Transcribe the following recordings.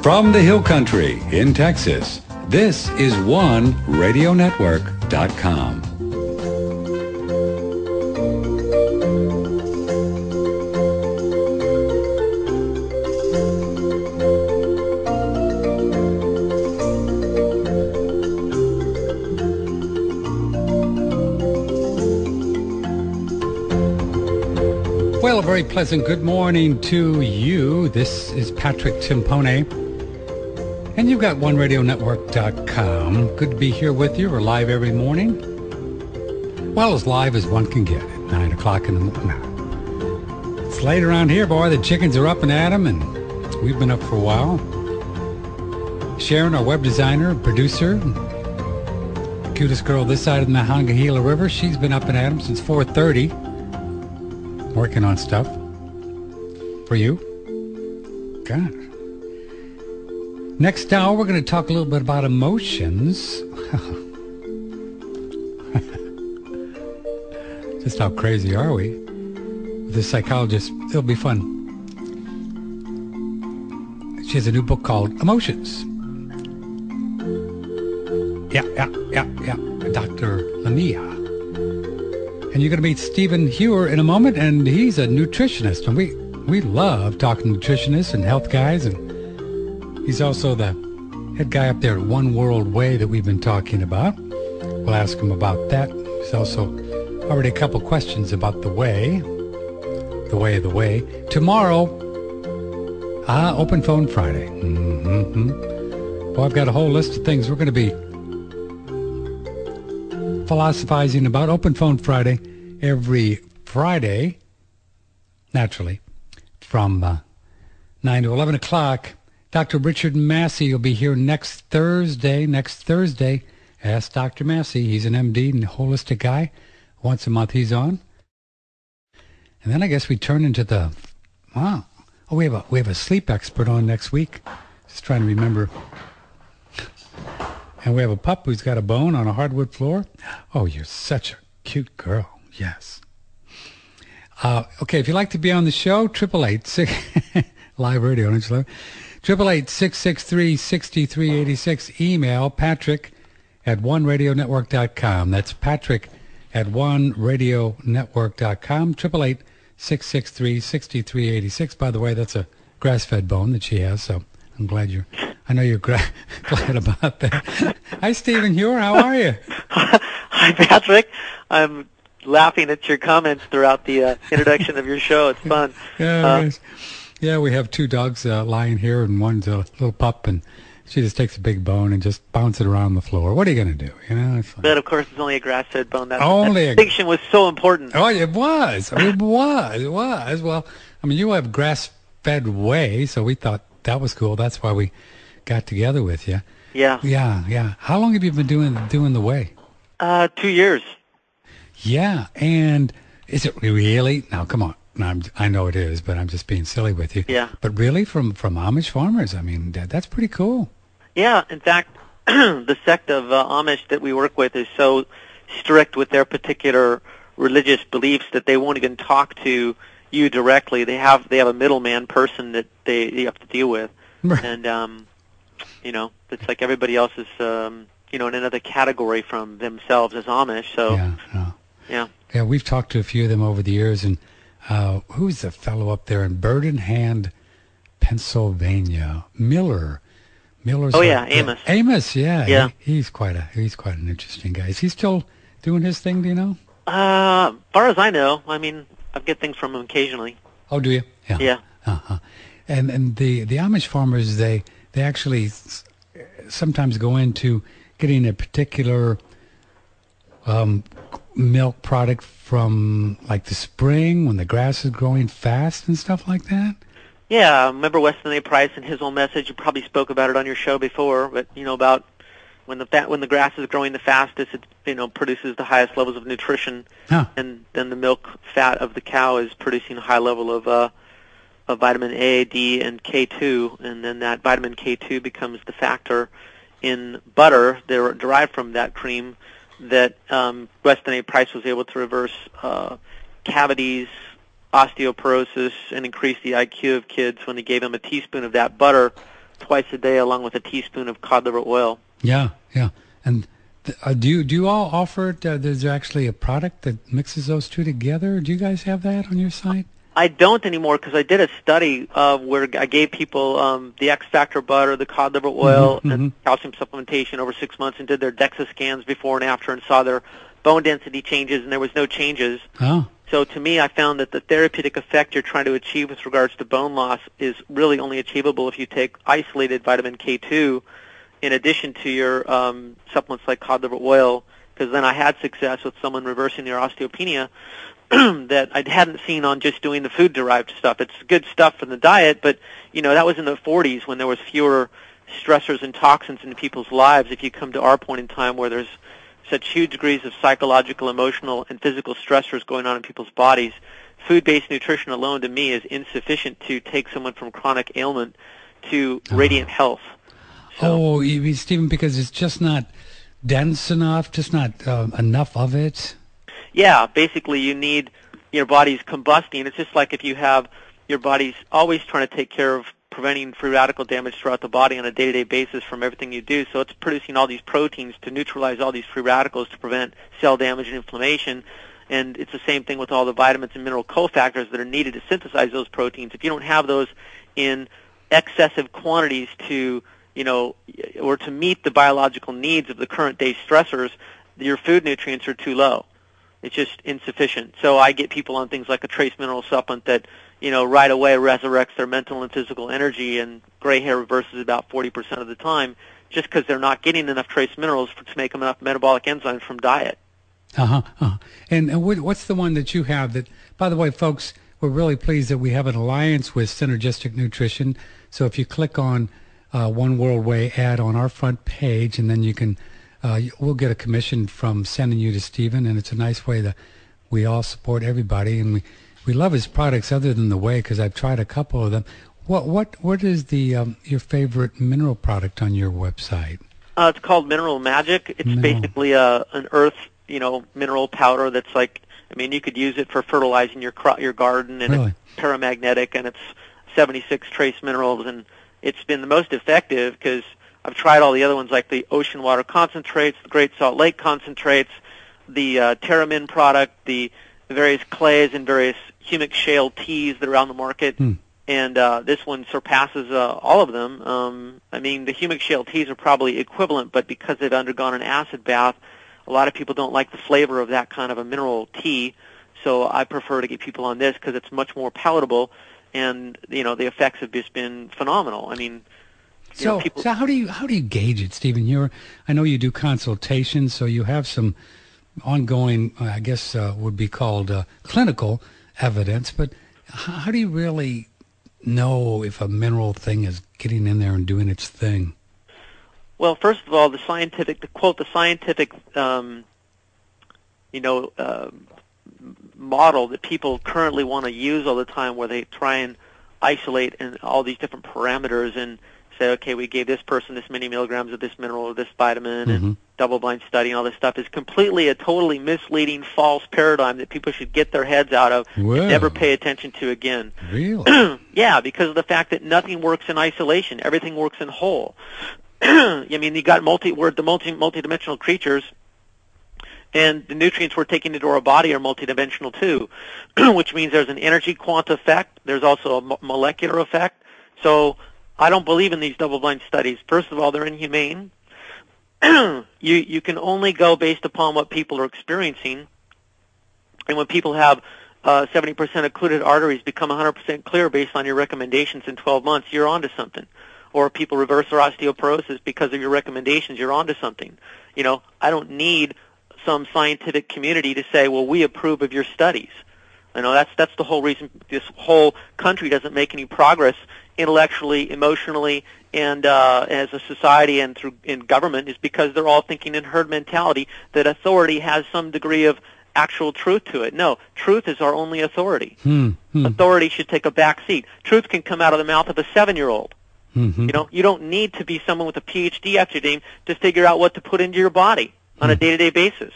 From the Hill Country in Texas, this is OneRadioNetwork.com. Well, a very pleasant good morning to you. This is Patrick Timpone, and you've got OneRadioNetwork.com. Good to be here with you. We're live every morning. Well, as live as one can get at 9 o'clock in the morning. It's late around here, boy. The chickens are up and at 'em, and we've been up for a while. Sharon, our web designer, producer, cutest girl this side of the Monongahela River, she's been up and at 'em since 4:30. Working on stuff for you. God. Next hour, we're going to talk a little bit about emotions. Just how crazy are we? With this psychologist, it'll be fun. She has a new book called Emotions. Yeah. Dr. Lamia. And you're going to meet Stephen Hewer in a moment, and he's a nutritionist. And we love talking to nutritionists and health guys, and he's also the head guy up there at One World Whey that we've been talking about. We'll ask him about that. There's also already a couple questions about the whey. The way of the whey. Tomorrow, Open Phone Friday. Well, I've got a whole list of things we're going to be philosophizing about. Open Phone Friday every Friday, naturally, from 9 to 11 o'clock. Dr. Richard Massey will be here next Thursday. Ask Dr. Massey. He's an MD and holistic guy. Once a month he's on. And then I guess we turn into the, we have a sleep expert on next week. Just trying to remember. And we have a pup who's got a bone on a hardwood floor. Oh, you're such a cute girl. Yes. Okay, if you'd like to be on the show, 888 live radio, don't you love it? 888-663-6386. Email Patrick at OneRadioNetwork.com. That's Patrick at OneRadioNetwork.com. 888-663-6386. By the way, that's a grass-fed bone that she has, so I'm glad I know you're glad about that. Hi, Stephen Hewer. How are you? Hi, Patrick. I'm laughing at your comments throughout the introduction of your show. It's fun. Yeah, we have two dogs lying here, and one's a little pup, and she just takes a big bone and just bounces it around the floor. What are you going to do? It's but, of course, it's only a grass-fed bone. That distinction was so important. Oh, it was. It was. Well, I mean, you have grass-fed whey, so we thought that was cool. That's why we got together with you. Yeah. How long have you been doing the whey? 2 years. Yeah, and is it really? Now, come on. I know it is, but I'm just being silly with you. Yeah. But really, from Amish farmers, I mean, that's pretty cool. Yeah. In fact, the sect of Amish that we work with is so strict with their particular religious beliefs that they won't even talk to you directly. They have a middleman person that they have to deal with. Right. And it's like everybody else is in another category from themselves as Amish. So yeah, we've talked to a few of them over the years, and who's the fellow up there in Birmingham, Pennsylvania? Miller's. Amos. Amos, yeah. Yeah. He's quite an interesting guy. Is he still doing his thing? Do you know? Far as I know, I mean, I get things from him occasionally. Oh, do you? Yeah. And the Amish farmers, they actually sometimes go into getting a particular milk product from like the spring when the grass is growing fast and stuff like that. Yeah, remember Weston A. Price and his whole message? You probably spoke about it on your show before, but about when the grass is growing the fastest, it produces the highest levels of nutrition, and then the milk fat of the cow is producing a high level of vitamin A, D, and K2, and then that vitamin K2 becomes the factor in butter derived from that cream that Weston A. Price was able to reverse cavities, osteoporosis, and increase the IQ of kids when he gave them a teaspoon of that butter twice a day, along with a teaspoon of cod liver oil. Yeah, yeah. And do you all offer it? There's actually a product that mixes those two together. Do you guys have that on your site? I don't anymore because I did a study where I gave people the X Factor butter, the cod liver oil, and calcium supplementation over 6 months, and did their DEXA scans before and after, and saw their bone density changes, and there was no changes. Oh. So to me, I found that the therapeutic effect you're trying to achieve with regards to bone loss is really only achievable if you take isolated vitamin K2 in addition to your supplements like cod liver oil, because then I had success with someone reversing their osteopenia that I hadn't seen on just doing the food-derived stuff. It's good stuff from the diet, but, that was in the 40s when there was fewer stressors and toxins in people's lives. If you come to our point in time where there's such huge degrees of psychological, emotional, and physical stressors going on in people's bodies, food-based nutrition alone to me is insufficient to take someone from chronic ailment to radiant health. So, you mean, Stephen, because it's just not dense enough, just not enough of it? Yeah, basically you need your body's combusting. It's just like if you have your body's always trying to take care of preventing free radical damage throughout the body on a day-to-day basis from everything you do. So it's producing all these proteins to neutralize all these free radicals to prevent cell damage and inflammation. And it's the same thing with all the vitamins and mineral cofactors that are needed to synthesize those proteins. If you don't have those in excessive quantities to, or to meet the biological needs of the current day stressors, your food nutrients are too low. It's just insufficient. So I get people on things like a trace mineral supplement that, right away resurrects their mental and physical energy, and gray hair reverses about 40% of the time just because they're not getting enough trace minerals to make them enough metabolic enzymes from diet. And what's the one that you have that, by the way, folks, we're really pleased that we have an alliance with Synergistic Nutrition. So if you click on One World Whey ad on our front page, and then you can we'll get a commission from sending you to Stephen, and it's a nice way that we all support everybody, and we love his products other than the whey, because I've tried a couple of them. What is the your favorite mineral product on your website? It's called Mineral Magic. It's basically an earth, mineral powder that's like, you could use it for fertilizing your garden, and It's paramagnetic, and it's 76 trace minerals, and it's been the most effective because I've tried all the other ones like the ocean water concentrates, the Great Salt Lake concentrates, the Terramin product, the various clays and various humic shale teas that are on the market. And this one surpasses all of them. The humic shale teas are probably equivalent, but because they've undergone an acid bath, a lot of people don't like the flavor of that kind of a mineral tea. So I prefer to get people on this because it's much more palatable, and the effects have just been phenomenal. So how do you gauge it, Stephen? I know you do consultations, so you have some ongoing, I guess would be called clinical evidence. But how do you really know if a mineral thing is getting in there and doing its thing? Well, first of all, the scientific model that people currently want to use all the time, where they try and isolate and all these different parameters and say, okay, we gave this person this many milligrams of this mineral or this vitamin, and double-blind study and all this stuff is completely a totally misleading, false paradigm that people should get their heads out of and never pay attention to again. Really? Yeah, because of the fact that nothing works in isolation. Everything works in whole. You got we're the multi-dimensional creatures, and the nutrients we're taking into our body are multidimensional too, which means there's an energy quanta effect. There's also a molecular effect. So I don't believe in these double-blind studies. First of all, they're inhumane. You can only go based upon what people are experiencing, and when people have 70% occluded arteries become 100% clear based on your recommendations in 12 months, you're onto something. Or people reverse their osteoporosis because of your recommendations, you're onto something. I don't need some scientific community to say, well, we approve of your studies. That's the whole reason this whole country doesn't make any progress intellectually, emotionally, and as a society and in government, is because they're all thinking in herd mentality that authority has some degree of actual truth to it. No, truth is our only authority. Authority should take a back seat. Truth can come out of the mouth of a 7-year-old. You don't need to be someone with a PhD after your name to figure out what to put into your body on a day-to-day basis.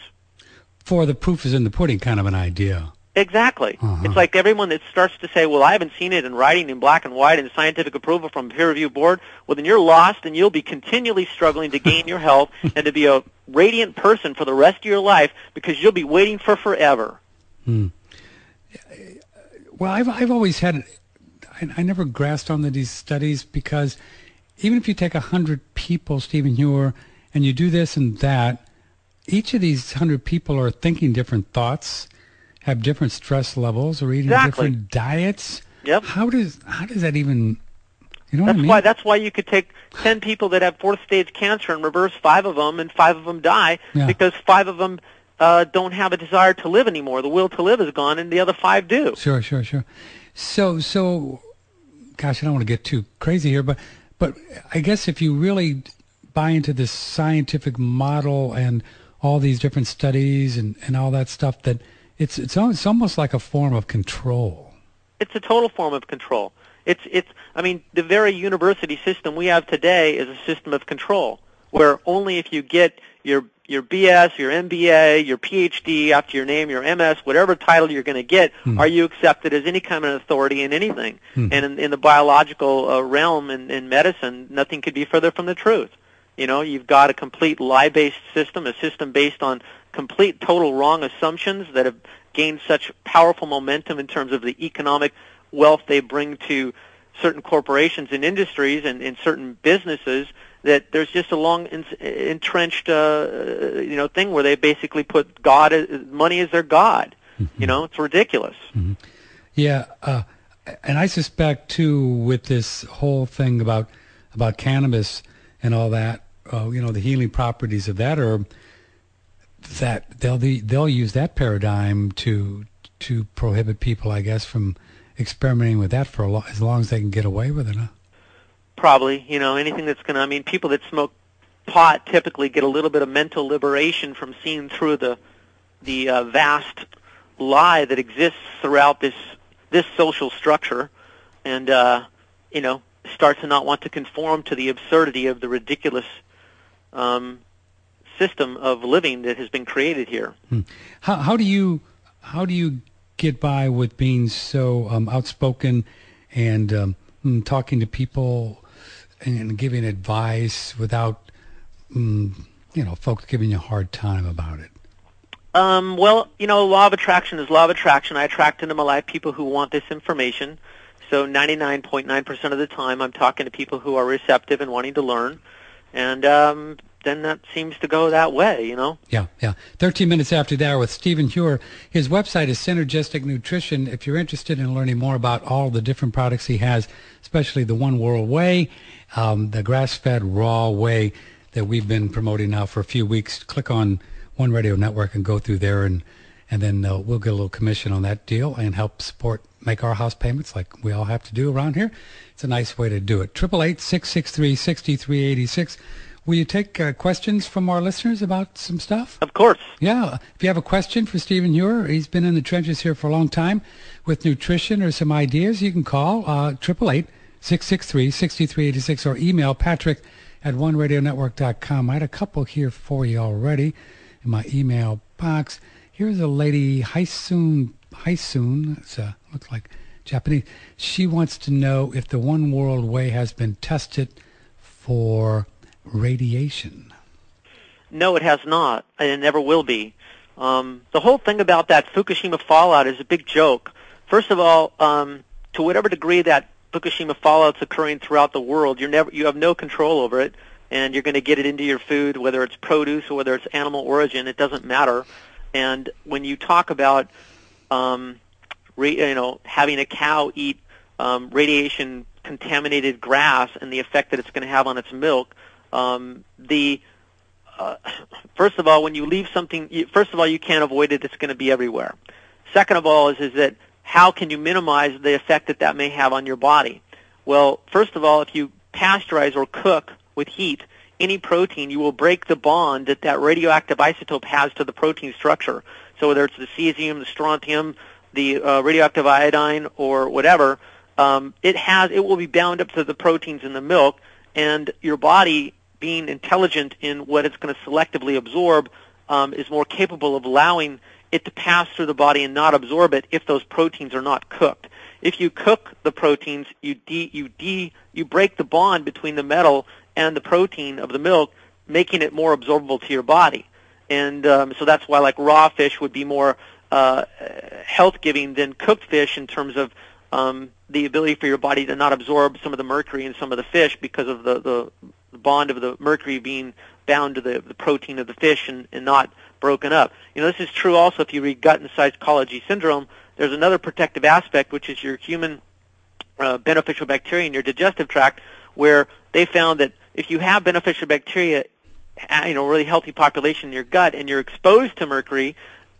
For the proof is in the pudding kind of an idea. Exactly. It's like everyone that starts to say, well, I haven't seen it in writing in black and white and scientific approval from a peer-review board, well, then you're lost and you'll be continually struggling to gain your health and to be a radiant person for the rest of your life because you'll be waiting for forever. Well, I've always had, I never grasped onto these studies because even if you take 100 people, Stephen Hewer, and you do this and that, each of these 100 people are thinking different thoughts, have different stress levels, or eating different diets. Yep. How does that even, you know what I mean? That's why you could take 10 people that have fourth stage cancer and reverse 5 of them, and 5 of them die because 5 of them don't have a desire to live anymore. The will to live is gone, and the other 5 do. Sure. So, gosh, I don't want to get too crazy here, but I guess if you really buy into this scientific model and all these different studies and all that stuff, that it's almost like a form of control. It's a total form of control. I mean, the very university system we have today is a system of control, where only if you get your BS, your MBA, your PhD after your name, your MS, whatever title you're going to get, are you accepted as any kind of authority in anything. And in the biological realm in medicine, nothing could be further from the truth. You know, you've got a complete lie-based system, a system based on complete, total wrong assumptions that have gained such powerful momentum in terms of the economic wealth they bring to certain corporations and industries and in certain businesses, that there's just a long entrenched thing where they basically put money as their god. You know, it's ridiculous. Yeah, and I suspect too, with this whole thing about cannabis and all that, the healing properties of that herb, that they'll use that paradigm to prohibit people, I guess, from experimenting with that for as long as they can get away with it, huh? Probably, anything that's going to, I mean, people that smoke pot typically get a little bit of mental liberation from seeing through the vast lie that exists throughout this social structure, and, start to not want to conform to the absurdity of the ridiculous system of living that has been created here. How do you get by with being so outspoken and talking to people and giving advice without folks giving you a hard time about it? Well, law of attraction is law of attraction. I attract into my life people who want this information. So 99.9% of the time I'm talking to people who are receptive and wanting to learn. And then that seems to go that way, Yeah. 13 minutes after the hour with Stephen Hewer. His website is Synergistic Nutrition. If you're interested in learning more about all the different products he has, especially the One World Whey, the grass-fed raw whey that we've been promoting now for a few weeks, click on One Radio Network and go through there, and then we'll get a little commission on that deal and help make our house payments like we all have to do around here. It's a nice way to do it. 888-663-6386. Will you take questions from our listeners about some stuff? Of course. Yeah. If you have a question for Stephen Hewer, he's been in the trenches here for a long time with nutrition or some ideas, you can call 888-663-6386 or email patrick@oneradionetwork.com. I had a couple here for you already in my email box. Here's a lady, Haisun, looks like Japanese. She wants to know if the One World Whey has been tested for radiation. No, it has not, and it never will be. The whole thing about that Fukushima fallout is a big joke. First of all, to whatever degree that Fukushima fallout's occurring throughout the world, you have no control over it, and you're going to get it into your food, whether it's produce or whether it's animal origin. It doesn't matter. And when you talk about having a cow eat radiation contaminated grass and the effect that it's going to have on its milk, first of all, when you leave something, you can't avoid it. It's going to be everywhere. Second of all is that how can you minimize the effect that may have on your body? Well, first of all, if you pasteurize or cook with heat any protein, you will break the bond that radioactive isotope has to the protein structure. So whether it's the cesium, the strontium, the radioactive iodine, or whatever, it will be bound up to the proteins in the milk, and your body, being intelligent in what it's going to selectively absorb, is more capable of allowing it to pass through the body and not absorb it if those proteins are not cooked. If you cook the proteins, you break the bond between the metal and the protein of the milk, making it more absorbable to your body. And so that's why like raw fish would be more health-giving than cooked fish in terms of the ability for your body to not absorb some of the mercury in some of the fish because of the bond of the mercury being bound to the protein of the fish and not broken up. This is true also if you read Gut and Cytology Syndrome. There's another protective aspect, which is your human beneficial bacteria in your digestive tract, where they found that if you have beneficial bacteria, really healthy population in your gut, and you're exposed to mercury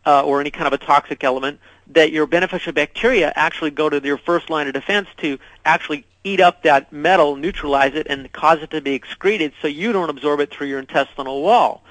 or any kind of a toxic element, that your beneficial bacteria actually go to your first line of defense to actually eat up that metal, neutralize it, and cause it to be excreted so you don't absorb it through your intestinal wall.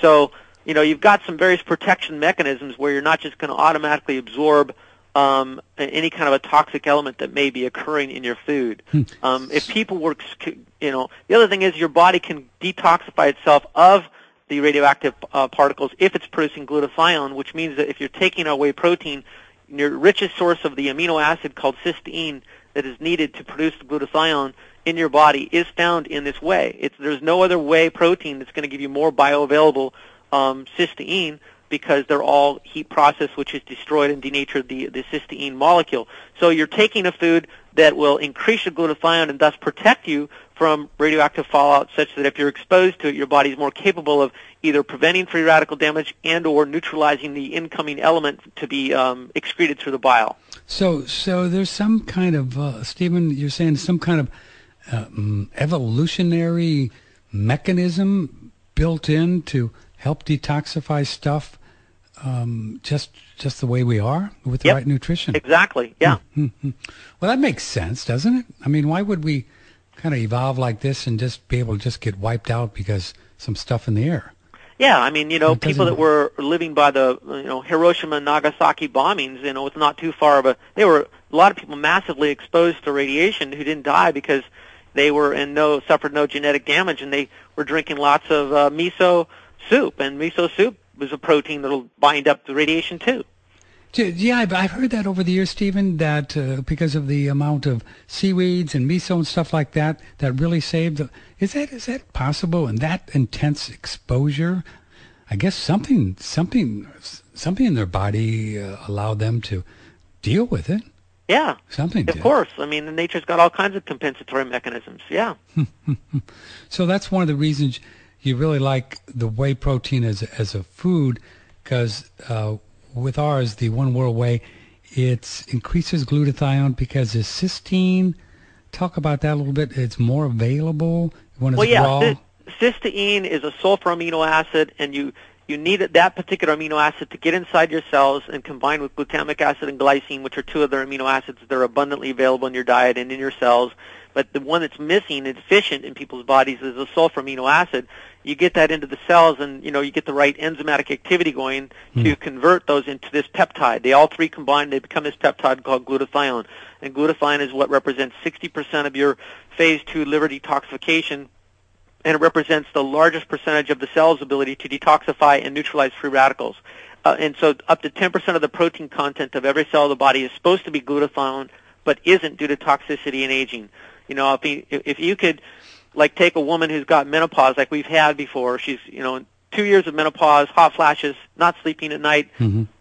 So, you've got some various protection mechanisms where you're not just going to automatically absorb any kind of a toxic element that may be occurring in your food. If people were, the other thing is your body can detoxify itself of the radioactive particles if it's producing glutathione, which means that if you're taking a whey protein, your richest source of the amino acid called cysteine that is needed to produce the glutathione in your body is found in this whey. There's no other whey protein that's going to give you more bioavailable cysteine, because they're all heat processed, which has destroyed and denatured the cysteine molecule. So you're taking a food that will increase your glutathione and thus protect you from radioactive fallout, such that if you're exposed to it, your body's more capable of either preventing free radical damage and or neutralizing the incoming element to be excreted through the bile. So there's some kind of, Stephen, you're saying some kind of evolutionary mechanism built in to help detoxify stuff just the way we are with the right nutrition. Exactly, yeah. Mm-hmm. Well, that makes sense, doesn't it? I mean, why would we kind of evolve like this and just be able to just get wiped out because some stuff in the air? Yeah, I mean, people that were living by the, Hiroshima and Nagasaki bombings, it's not too far of a lot of people massively exposed to radiation who didn't die because they were suffered no genetic damage, and they were drinking lots of miso soup, and miso soup was a protein that'll bind up the radiation too. Yeah, I've heard that over the years, Stephen, that because of the amount of seaweeds and miso and stuff like that, that really saved. Is that possible? And that intense exposure, I guess something in their body allowed them to deal with it. Yeah, something. Of course. I mean, nature's got all kinds of compensatory mechanisms. Yeah. So that's one of the reasons you really like the whey protein as a food, because with ours, the One World Whey, it increases glutathione because it's cysteine. Talk about that a little bit. It's more available when it's raw. Cysteine is a sulfur amino acid, and you need that particular amino acid to get inside your cells and combine with glutamic acid and glycine, which are two other amino acids that are abundantly available in your diet and in your cells. But the one that's missing, deficient in people's bodies, is a sulfur amino acid. You get that into the cells, and you get the right enzymatic activity going to convert those into this peptide. They all three combine, they become this peptide called glutathione. And glutathione is what represents 60% of your phase 2 liver detoxification, and it represents the largest percentage of the cell's ability to detoxify and neutralize free radicals. And so up to 10% of the protein content of every cell of the body is supposed to be glutathione, but isn't due to toxicity and aging. If you could, take a woman who's got menopause like we've had before, she's, 2 years of menopause, hot flashes, not sleeping at night,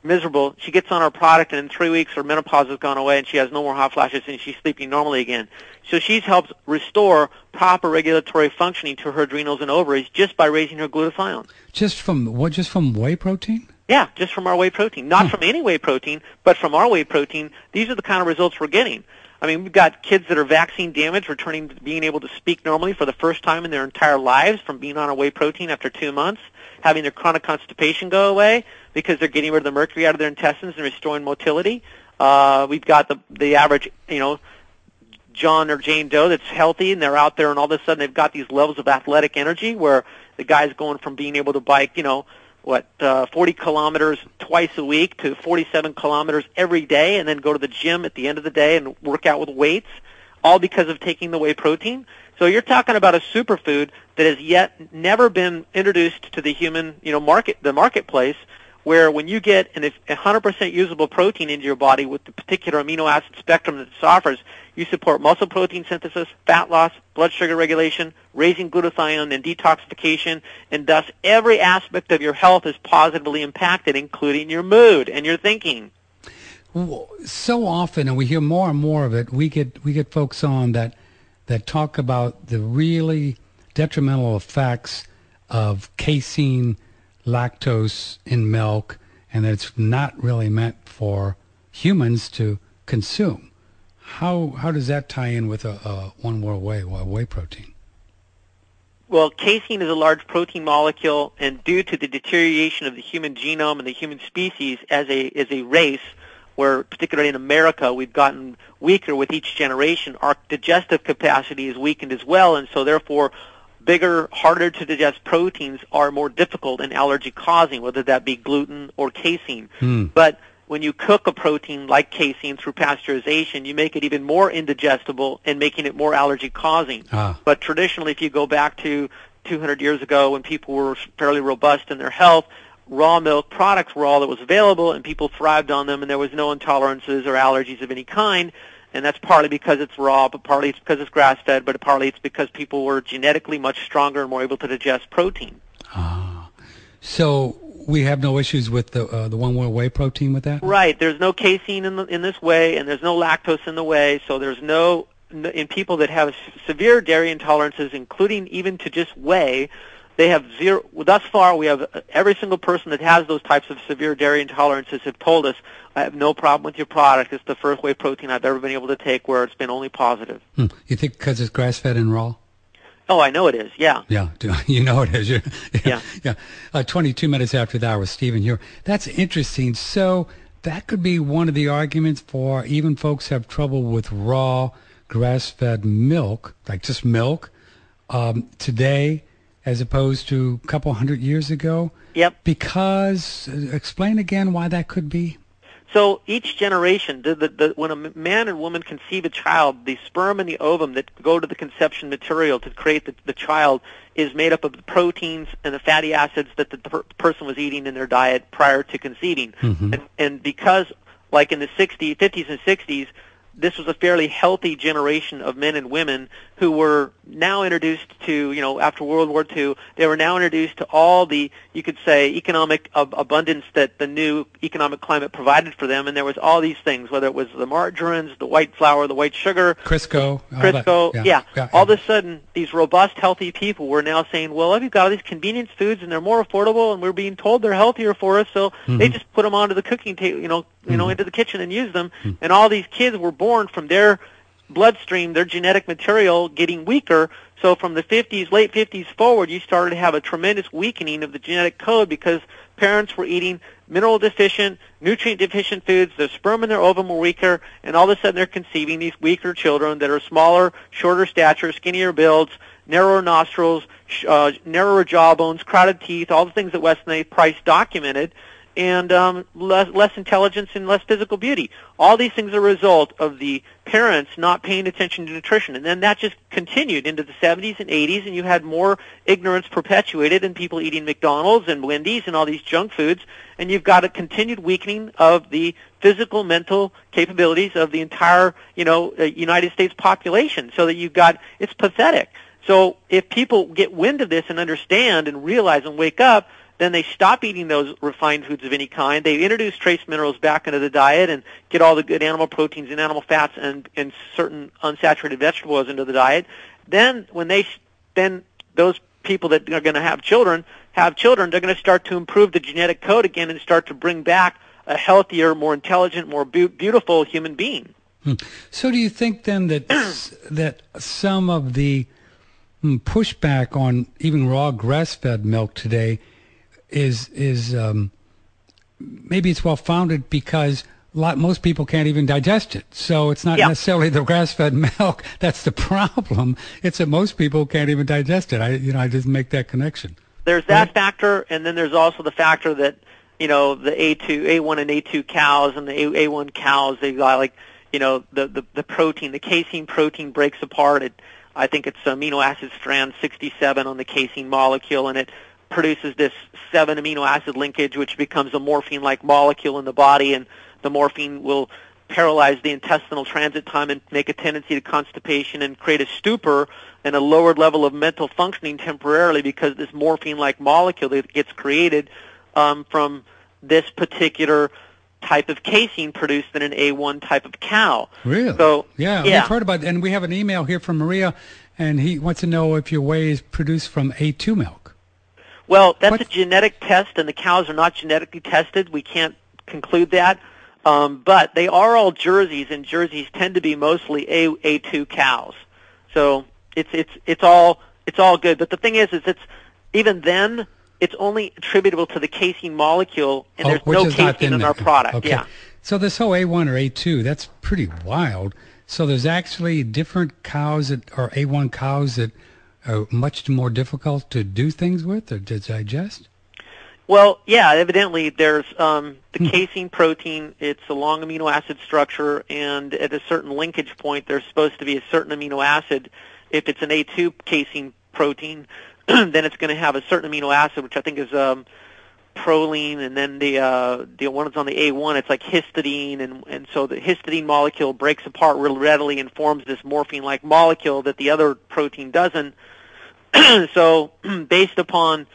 miserable. She gets on our product, and in 3 weeks her menopause has gone away, and she has no more hot flashes, and she's sleeping normally again. So she's helped restore proper regulatory functioning to her adrenals and ovaries just by raising her glutathione. Just from whey protein? Yeah, just from our whey protein. Not from any whey protein, but from our whey protein. These are the kind of results we're getting. I mean, we've got kids that are vaccine damaged returning to being able to speak normally for the first time in their entire lives from being on a whey protein after 2 months, having their chronic constipation go away because they're getting rid of the mercury out of their intestines and restoring motility. We've got the average, John or Jane Doe that's healthy, and they're out there, and all of a sudden they've got these levels of athletic energy where the guy's going from being able to bike, 40 kilometers twice a week to 47 kilometers every day, and then go to the gym at the end of the day and work out with weights, all because of taking the whey protein. So you're talking about a superfood that has yet never been introduced to the human, the marketplace, where when you get a 100% usable protein into your body with the particular amino acid spectrum that this offers, you support muscle protein synthesis, fat loss, blood sugar regulation, raising glutathione and detoxification, and thus every aspect of your health is positively impacted, including your mood and your thinking. So often, and we hear more and more of it, we get folks on that talk about the really detrimental effects of casein, lactose in milk, and that it's not really meant for humans to consume. How does that tie in with a One World Whey, whey protein? Well, casein is a large protein molecule, and due to the deterioration of the human genome and the human species as a race, where particularly in America we've gotten weaker with each generation, our digestive capacity is weakened as well, and so therefore bigger, harder to digest proteins are more difficult and allergy causing, whether that be gluten or casein. But when you cook a protein like casein through pasteurization, you make it even more indigestible and making it more allergy causing. But traditionally, if you go back to 200 years ago when people were fairly robust in their health, raw milk products were all that was available, and people thrived on them, and there was no intolerances or allergies of any kind. And that's partly because it's raw, but partly it's because it's grass-fed, but partly it's because people were genetically much stronger and more able to digest protein. So we have no issues with the One World Whey protein with that? Right. There's no casein in this whey, and there's no lactose in the whey, so there's no, in people that have severe dairy intolerances, including even to just whey, they have zero. Thus far, we have every single person that has those types of severe dairy intolerances have told us, I have no problem with your product. It's the first whey protein I've ever been able to take where it's been only positive. You think because it's grass-fed and raw? Oh, I know it is, yeah. Yeah, you know it is. Yeah. 22 minutes after the hour with Stephen here. That's interesting. So that could be one of the arguments for even folks have trouble with raw grass-fed milk, like just milk, today, as opposed to a couple hundred years ago? Yep. Because, explain again why that could be. So each generation, when a man and woman conceive a child, the sperm and the ovum that go to the conception material to create the child is made up of the proteins and the fatty acids that the person was eating in their diet prior to conceiving. And because, like in the 50s and 60s, this was a fairly healthy generation of men and women who were now introduced to, after World War II, they were now introduced to all the, you could say, economic abundance that the new economic climate provided for them. And there was all these things, whether it was the margarines, the white flour, the white sugar. Crisco. All of a sudden, these robust, healthy people were now saying, well, we've got all these convenience foods and they're more affordable and we're being told they're healthier for us. So they just put them onto the cooking table, into the kitchen and use them. And all these kids were born from their bloodstream, their genetic material getting weaker. So from the late 50s forward, you started to have a tremendous weakening of the genetic code because parents were eating mineral deficient, nutrient deficient foods, their sperm and their ovum were weaker, and all of a sudden they're conceiving these weaker children that are smaller, shorter stature, skinnier builds, narrower nostrils, narrower jawbones, crowded teeth, all the things that Weston A. Price documented, and less intelligence and less physical beauty. All these things are a result of the parents not paying attention to nutrition. And then that just continued into the 70s and 80s, and you had more ignorance perpetuated and people eating McDonald's and Wendy's and all these junk foods, and you've got a continued weakening of the physical, mental capabilities of the entire, United States population, so that it's pathetic. So if people get wind of this and understand and realize and wake up, then they stop eating those refined foods of any kind. They introduce trace minerals back into the diet and get all the good animal proteins and animal fats and certain unsaturated vegetable oils into the diet. Then those people that are going to have children, they're going to start to improve the genetic code again and start to bring back a healthier, more intelligent, more beautiful human being. So do you think then that some of the pushback on even raw grass-fed milk today is maybe it's well-founded because most people can't even digest it. So it's not necessarily the grass-fed milk that's the problem. It's that most people can't even digest it. I just make that connection. There's that factor, and then there's also the factor that, the A1 and A2 cows and the A1 cows, they got the protein, the casein protein breaks apart. I think it's amino acid strand 67 on the casein molecule, and it produces this 7 amino acid linkage, which becomes a morphine-like molecule in the body, and the morphine will paralyze the intestinal transit time and make a tendency to constipation and create a stupor and a lowered level of mental functioning temporarily because this morphine-like molecule that gets created from this particular type of casein produced in an A1 type of cow. Really? So, yeah, we've heard about that. And we have an email here from Maria, and he wants to know if your whey is produced from A2 milk. Well, that's a genetic test, and the cows are not genetically tested. We can't conclude that. But they are all Jerseys, and Jerseys tend to be mostly A2 cows. So it's all good. But the thing is it's even then it's only attributable to the casein molecule, and there's no casein in our product. Okay. Yeah. So this whole A1 or A2, that's pretty wild. So there's actually different cows that are A1 cows that are much more difficult to do things with or to digest? Well, yeah, evidently there's the casein protein. It's a long amino acid structure, and at a certain linkage point, there's supposed to be a certain amino acid. If it's an A2 casein protein, then it's going to have a certain amino acid, which I think is proline, and then the one that's on the A1, it's like histidine, and so the histidine molecule breaks apart real readily and forms this morphine-like molecule that the other protein doesn't. So based upon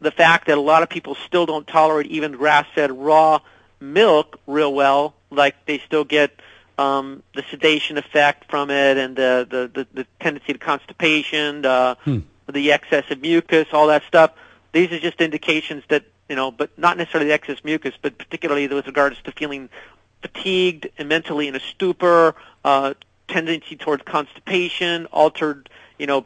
the fact that a lot of people still don't tolerate even grass-fed raw milk real well, like they still get the sedation effect from it and the tendency to constipation, the excess of mucus, all that stuff. These are just indications that, but not necessarily the excess mucus, but particularly with regards to feeling fatigued and mentally in a stupor, tendency towards constipation, altered,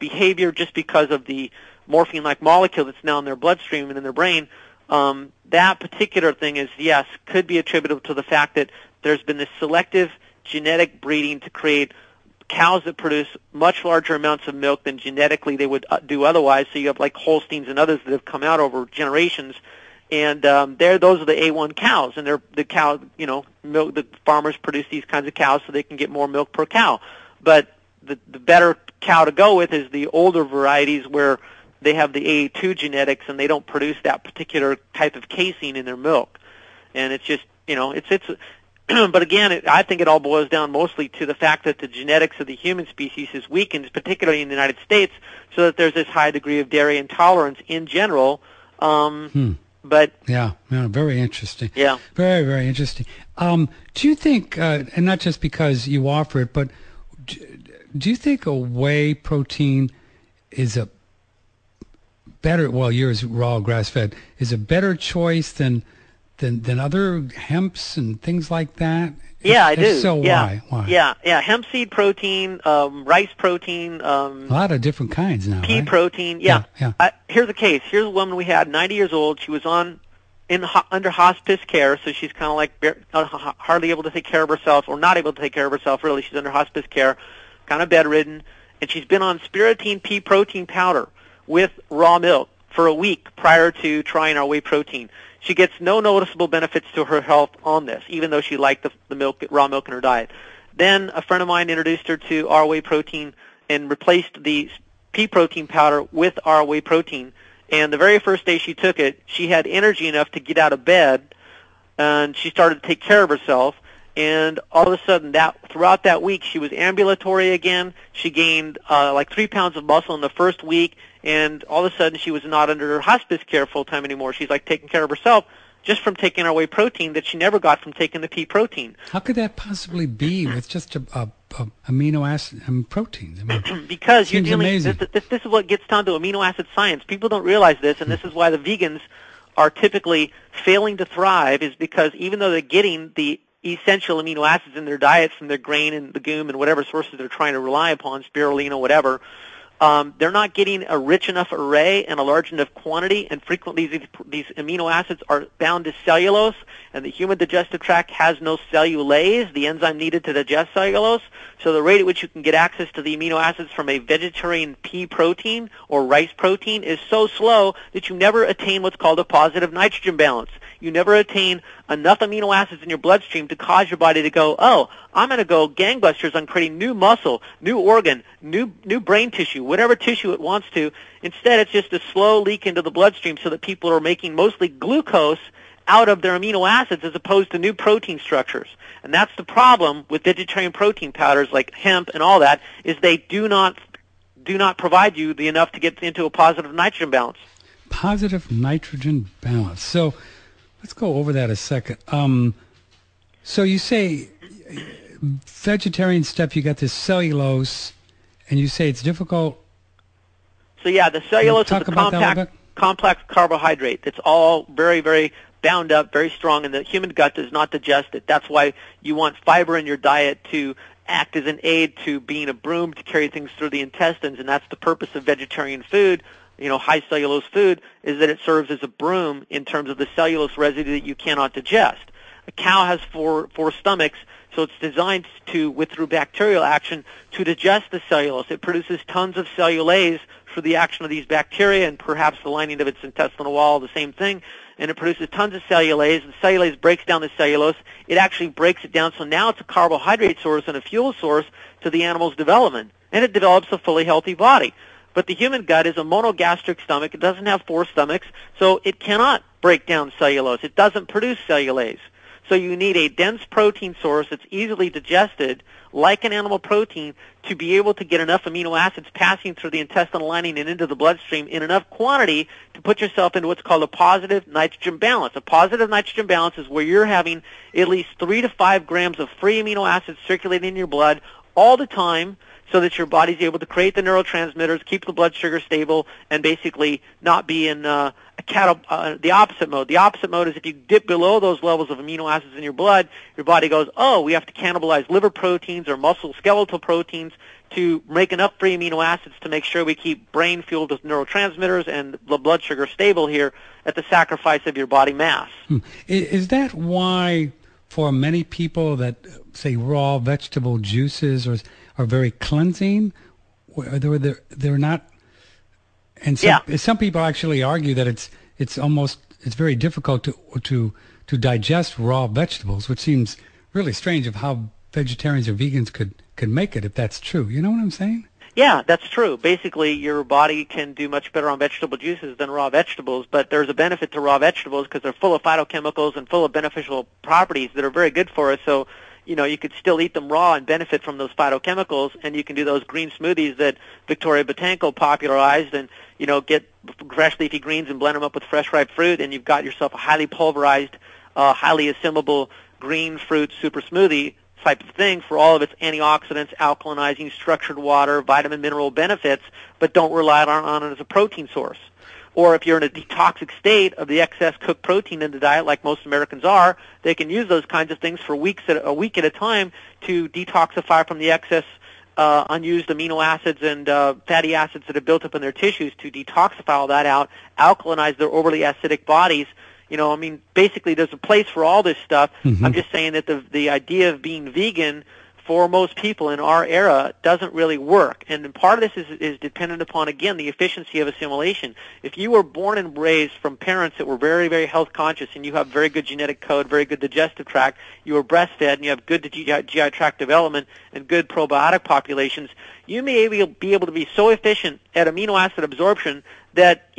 behavior just because of the morphine-like molecule that's now in their bloodstream and in their brain. That particular thing is, yes, could be attributable to the fact that there's been this selective genetic breeding to create cows that produce much larger amounts of milk than genetically they would do otherwise. So you have like Holsteins and others that have come out over generations, and those are the A1 cows, and they're the cow, milk. The farmers produce these kinds of cows so they can get more milk per cow. But the better cow to go with is the older varieties where they have the A2 genetics and they don't produce that particular type of casein in their milk. And it's just, but again, I think it all boils down mostly to the fact that the genetics of the human species is weakened, particularly in the United States, so that there's this high degree of dairy intolerance in general. But yeah, very interesting. Yeah, very, very interesting. Do you think, and not just because you offer it, but do you think a whey protein is a better? Well, yours raw grass-fed is a better choice than other hemps and things like that? Yeah, I do. So yeah. Why? Yeah. Hemp seed protein, rice protein. A lot of different kinds now. Pea right? protein. Yeah. Here's the case. Here's a woman we had, 90 years old. She was under hospice care, so she's kind of like hardly able to take care of herself, or not able to take care of herself. Really, she's under hospice care, kind of bedridden, and she's been on spiruline pea protein powder with raw milk for a week prior to trying our whey protein. She gets no noticeable benefits to her health on this, even though she liked the milk, raw milk in her diet. Then a friend of mine introduced her to our whey protein and replaced the pea protein powder with our whey protein. And the very first day she took it, she had energy enough to get out of bed, and she started to take care of herself. And all of a sudden, throughout that week, she was ambulatory again. She gained like 3 pounds of muscle in the first week, and all of a sudden, she was not under hospice care full time anymore. She's like taking care of herself just from taking our whey protein that she never got from taking the pea protein. How could that possibly be with just a amino acid and proteins? I mean, because you're dealing. Amazing. This is what gets down to amino acid science. People don't realize this, and this is why the vegans are typically failing to thrive. Is because even though they're getting the essential amino acids in their diet from their grain and legume and whatever sources they're trying to rely upon, spirulina, whatever, they're not getting a rich enough array and a large enough quantity, and frequently these amino acids are bound to cellulose, and the human digestive tract has no cellulase, the enzyme needed to digest cellulose, so the rate at which you can get access to the amino acids from a vegetarian pea protein or rice protein is so slow that you never attain what's called a positive nitrogen balance. You never attain enough amino acids in your bloodstream to cause your body to go, oh, I'm going to go gangbusters on creating new muscle, new organ, new brain tissue, whatever tissue it wants to. Instead, it's just a slow leak into the bloodstream so that people are making mostly glucose out of their amino acids as opposed to new protein structures. And that's the problem with vegetarian protein powders like hemp and all that, is they do not provide you the enough to get into a positive nitrogen balance. Positive nitrogen balance. So let's go over that a second. So you say vegetarian stuff, you got this cellulose, and you say it's difficult. So yeah, the cellulose is a complex carbohydrate. It's all very, very bound up, very strong, and the human gut does not digest it. That's why you want fiber in your diet to act as an aid to being a broom to carry things through the intestines, and that's the purpose of vegetarian food. High cellulose food is that it serves as a broom in terms of the cellulose residue that you cannot digest. A cow has four stomachs, so it's designed through bacterial action to digest the cellulose. It produces tons of cellulase for the action of these bacteria and perhaps the lining of its intestinal wall, the same thing. And it produces tons of cellulase. The cellulase breaks down the cellulose. It actually breaks it down, so now it's a carbohydrate source and a fuel source to the animal's development. And it develops a fully healthy body. But the human gut is a monogastric stomach. It doesn't have four stomachs, so it cannot break down cellulose. It doesn't produce cellulase. So you need a dense protein source that's easily digested, like an animal protein, to be able to get enough amino acids passing through the intestinal lining and into the bloodstream in enough quantity to put yourself into what's called a positive nitrogen balance. A positive nitrogen balance is where you're having at least 3 to 5 grams of free amino acids circulating in your blood all the time, so that your body's able to create the neurotransmitters, keep the blood sugar stable, and basically not be in the opposite mode. The opposite mode is if you dip below those levels of amino acids in your blood, your body goes, oh, we have to cannibalize liver proteins or muscle skeletal proteins to make enough free amino acids to make sure we keep brain fueled with neurotransmitters and the blood sugar stable here at the sacrifice of your body mass. Is that why for many people that say raw vegetable juices are very cleansing? They're not, and some people actually argue that it's very difficult to digest raw vegetables, which seems really strange of how vegetarians or vegans could make it, if that's true. You know what I'm saying? Yeah, that's true. Basically, your body can do much better on vegetable juices than raw vegetables, but there's a benefit to raw vegetables because they're full of phytochemicals and full of beneficial properties that are very good for us. So, you could still eat them raw and benefit from those phytochemicals, and you can do those green smoothies that Victoria Botanco popularized and, get fresh leafy greens and blend them up with fresh ripe fruit, and you've got yourself a highly pulverized, highly assimilable green fruit super smoothie type of thing for all of its antioxidants, alkalinizing, structured water, vitamin, mineral benefits, but don't rely on it as a protein source. Or if you're in a detoxic state of the excess cooked protein in the diet, like most Americans are, they can use those kinds of things for a week at a time to detoxify from the excess unused amino acids and fatty acids that have built up in their tissues, to detoxify all that out, alkalinize their overly acidic bodies. Basically there's a place for all this stuff. Mm-hmm. I'm just saying that the idea of being vegan for most people in our era doesn't really work. And part of this is dependent upon, again, the efficiency of assimilation. If you were born and raised from parents that were very, very health conscious and you have very good genetic code, very good digestive tract, you were breastfed and you have good GI tract development and good probiotic populations, you may be able to be so efficient at amino acid absorption that,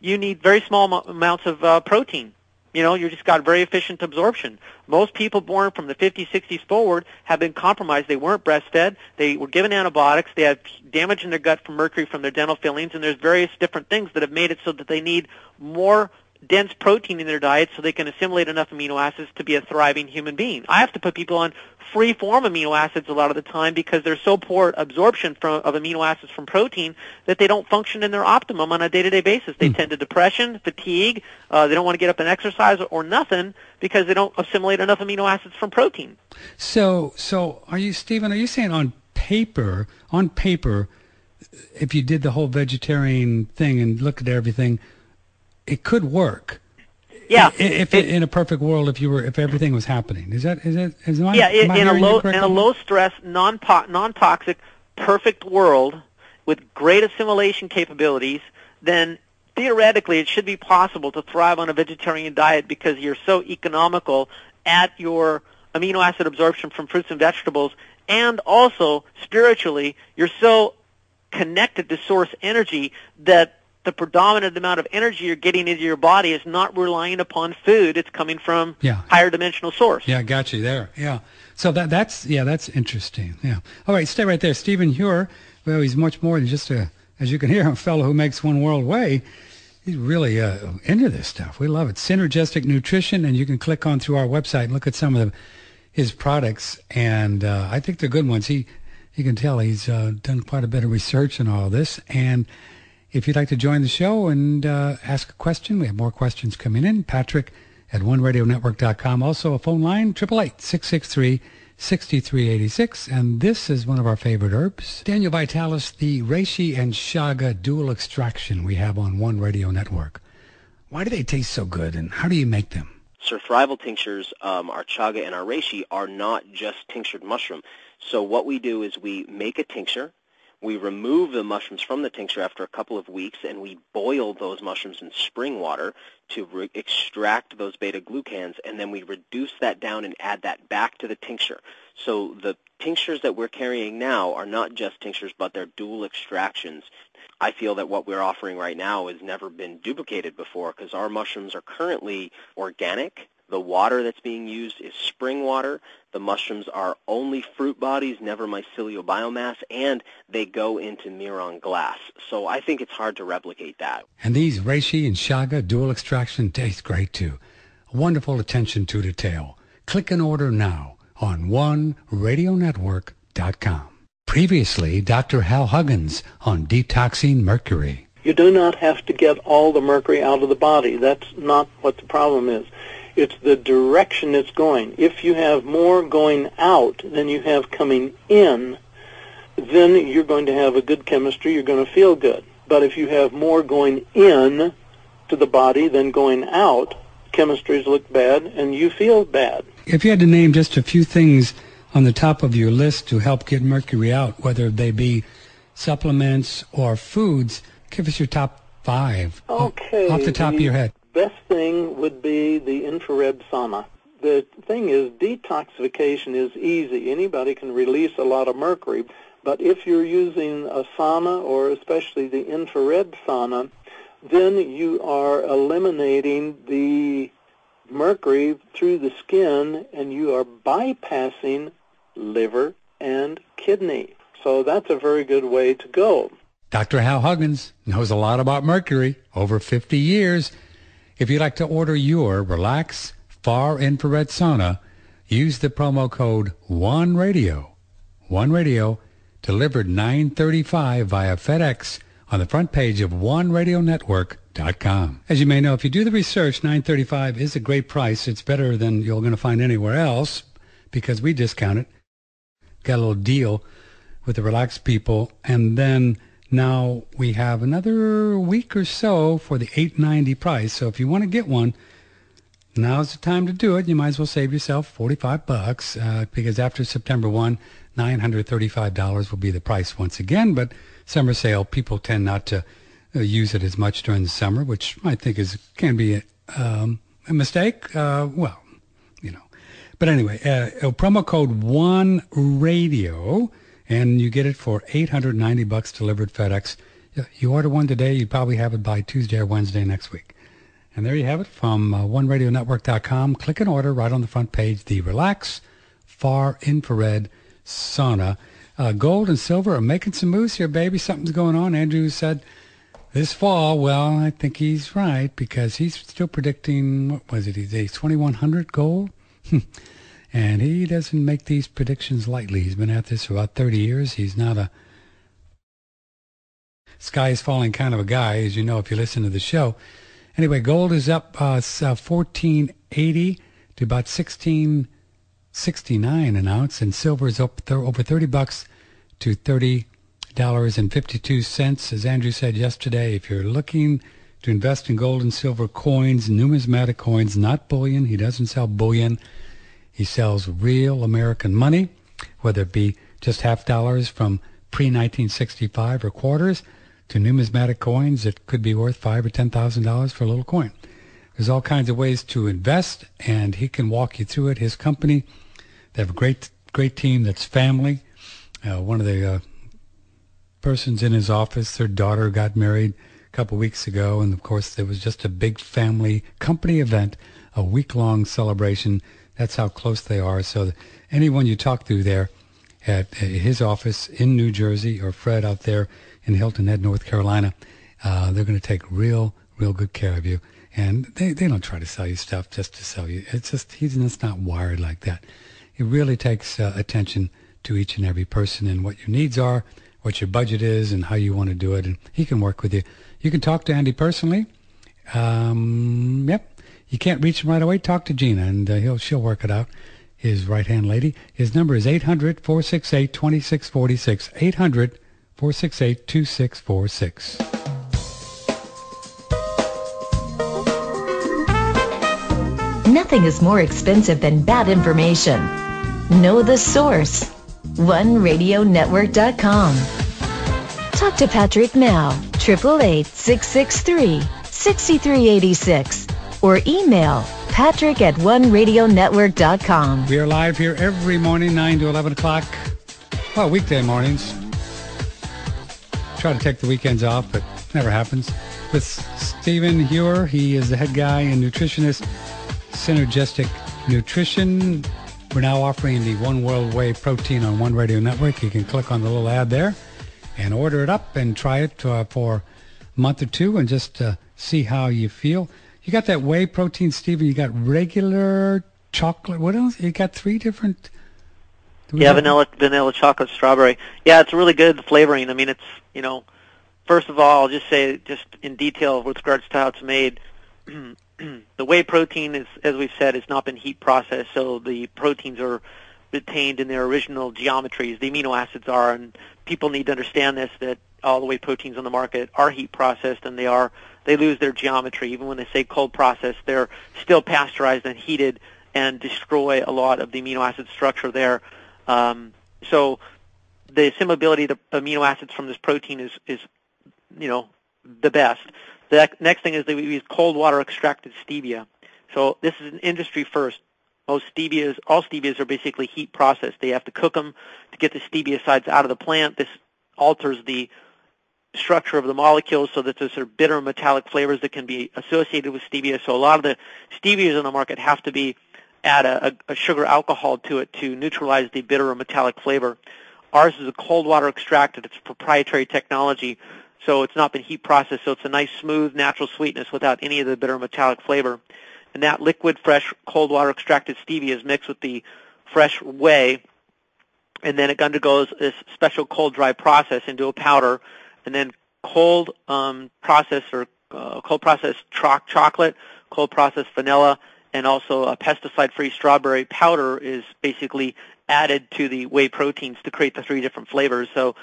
you need very small amounts of protein. You just got very efficient absorption. Most people born from the 50s, 60s forward have been compromised. They weren't breastfed. They were given antibiotics. They have damage in their gut from mercury from their dental fillings, and there's various different things that have made it so that they need more dense protein in their diet so they can assimilate enough amino acids to be a thriving human being. I have to put people on free-form amino acids a lot of the time because they're so poor absorption of amino acids from protein that they don't function in their optimum on a day-to-day basis. They tend to depression, fatigue, they don't want to get up and exercise or nothing because they don't assimilate enough amino acids from protein. So are you saying on paper, if you did the whole vegetarian thing and looked at everything, it could work? Yeah. If in a perfect world, if everything was happening, is my in a low stress, non-toxic, perfect world with great assimilation capabilities, then theoretically, it should be possible to thrive on a vegetarian diet because you're so economical at your amino acid absorption from fruits and vegetables, and also spiritually, you're so connected to source energy that the predominant amount of energy you're getting into your body is not relying upon food. It's coming from higher dimensional source. Yeah, got you there. Yeah. So that's interesting. Yeah. All right, stay right there. Stephen Huer, well, he's much more than just as you can hear, a fellow who makes one world whey. He's really into this stuff. We love it. Synergistic Nutrition, and you can click on through our website and look at some of his products, and I think they're good ones. You can tell he's done quite a bit of research on all this, and if you'd like to join the show and ask a question, we have more questions coming in. Patrick at OneRadioNetwork.com. Also a phone line, 888-663-6386. And this is one of our favorite herbs. Daniel Vitalis, the reishi and chaga dual extraction we have on One Radio Network. Why do they taste so good, and how do you make them? Sir, Thrival tinctures, our chaga and our reishi, are not just tinctured mushroom. So what we do is we make a tincture. We remove the mushrooms from the tincture after a couple of weeks, and we boil those mushrooms in spring water to extract those beta-glucans, and then we reduce that down and add that back to the tincture. So the tinctures that we're carrying now are not just tinctures, but they're dual extractions. I feel that what we're offering right now has never been duplicated before because our mushrooms are currently organic. The water that's being used is spring water. The mushrooms are only fruit bodies, never mycelial biomass, and they go into Miron glass. So I think it's hard to replicate that. And these reishi and chaga dual extraction taste great too. Wonderful attention to detail. Click and order now on OneRadioNetwork.com. Previously, Dr. Hal Huggins on detoxing mercury. You do not have to get all the mercury out of the body. That's not what the problem is. It's the direction it's going. If you have more going out than you have coming in, then you're going to have a good chemistry. You're going to feel good. But if you have more going in to the body than going out, chemistries look bad and you feel bad. If you had to name just a few things on the top of your list to help get mercury out, whether they be supplements or foods, give us your top 5 okay, off the top of your head. Best thing would be the infrared sauna. The thing is, detoxification is easy. Anybody can release a lot of mercury, but if you're using a sauna, or especially the infrared sauna, then you are eliminating the mercury through the skin, and you are bypassing liver and kidney. So that's a very good way to go. Dr. Hal Huggins knows a lot about mercury, over 50 years. If you'd like to order your Relax Far Infrared Sauna, use the promo code ONERADIO. OneRadio, delivered $9.35 via FedEx on the front page of OneRadioNetwork.com. As you may know, if you do the research, $9.35 is a great price. It's better than you're going to find anywhere else because we discount it. Got a little deal with the Relax people, and then now we have another week or so for the $8.90 price. So if you want to get one, now's the time to do it. You might as well save yourself $45 because after September 1, $935 will be the price once again. But summer sale, people tend not to use it as much during the summer, which I think can be a mistake. Well, you know. But anyway, promo code ONERADIO. And you get it for $890 delivered FedEx. You order one today, you'd probably have it by Tuesday or Wednesday next week. And there you have it from OneRadioNetwork.com. Click and order right on the front page, the Relax Far Infrared Sauna. Gold and silver are making some moves here, baby. Something's going on. Andrew said this fall. Well, I think he's right because he's still predicting, what was it? He's 2,100 gold? And he doesn't make these predictions lightly. He's been at this for about 30 years. He's not a sky is falling kind of a guy, as you know if you listen to the show. Anyway, gold is up $14.80 to about $16.69 an ounce, and silver is up over $30 to $30.52. As Andrew said yesterday, if you're looking to invest in gold and silver coins, numismatic coins, not bullion, he doesn't sell bullion. He sells real American money, whether it be just half dollars from pre-1965 or quarters to numismatic coins that could be worth $5,000 or $10,000 for a little coin. There's all kinds of ways to invest, and he can walk you through it. His company, they have a great team that's family. One of the persons in his office, their daughter got married a couple weeks ago, and of course there was just a big family company event, a week-long celebration. That's how close they are. So anyone you talk to there at his office in New Jersey, or Fred out there in Hilton Head, North Carolina, they're going to take real good care of you. And they don't try to sell you stuff just to sell you. It's just, he's just not wired like that. He really takes attention to each and every person and what your needs are, what your budget is, and how you want to do it. And he can work with you. You can talk to Andy personally. Yep. You can't reach him right away, talk to Gina, and she'll work it out. His right-hand lady. His number is 800-468-2646. 800-468-2646. Nothing is more expensive than bad information. Know the source. OneRadioNetwork.com. Talk to Patrick now. 888-663-6386. Or email patrick@oneradionetwork.com. We are live here every morning, 9 to 11 o'clock. Well, weekday mornings. Try to take the weekends off, but never happens. With Stephen Hewer, he is the head guy and nutritionist, Synergistic Nutrition. We're now offering the One World Whey protein on One Radio Network. You can click on the little ad there and order it up and try it for a month or two and just see how you feel. You got that whey protein, Stephen. You got regular chocolate. What else? You got three different. Yeah, vanilla, chocolate, strawberry. Yeah, it's really good flavoring. I mean, it's, first of all, I'll just say just in detail with regards to how it's made. The whey protein is, as we've said, has not been heat processed, so the proteins are retained in their original geometries. The amino acids are, and people need to understand this, that all the whey proteins on the market are heat processed, and they lose their geometry. Even when they say cold processed, they're still pasteurized and heated and destroy a lot of the amino acid structure there. So the assimilability of the amino acids from this protein is the best. The next thing is that we use cold water extracted stevia. So this is an industry first. All stevias are basically heat processed. They have to cook them to get the stevia sides out of the plant. This alters the structure of the molecules so that there's sort of bitter metallic flavors that can be associated with stevia. So a lot of the stevias on the market have to be add a sugar alcohol to it to neutralize the bitter or metallic flavor. Ours is a cold water extracted. It's proprietary technology, so it's not been heat processed, so it's a nice, smooth, natural sweetness without any of the bitter metallic flavor. And that liquid, fresh, cold water extracted stevia is mixed with the fresh whey, and then it undergoes this special cold dry process into a powder, and then cold processed chocolate, cold processed vanilla, and also a pesticide-free strawberry powder is basically added to the whey proteins to create the three different flavors. So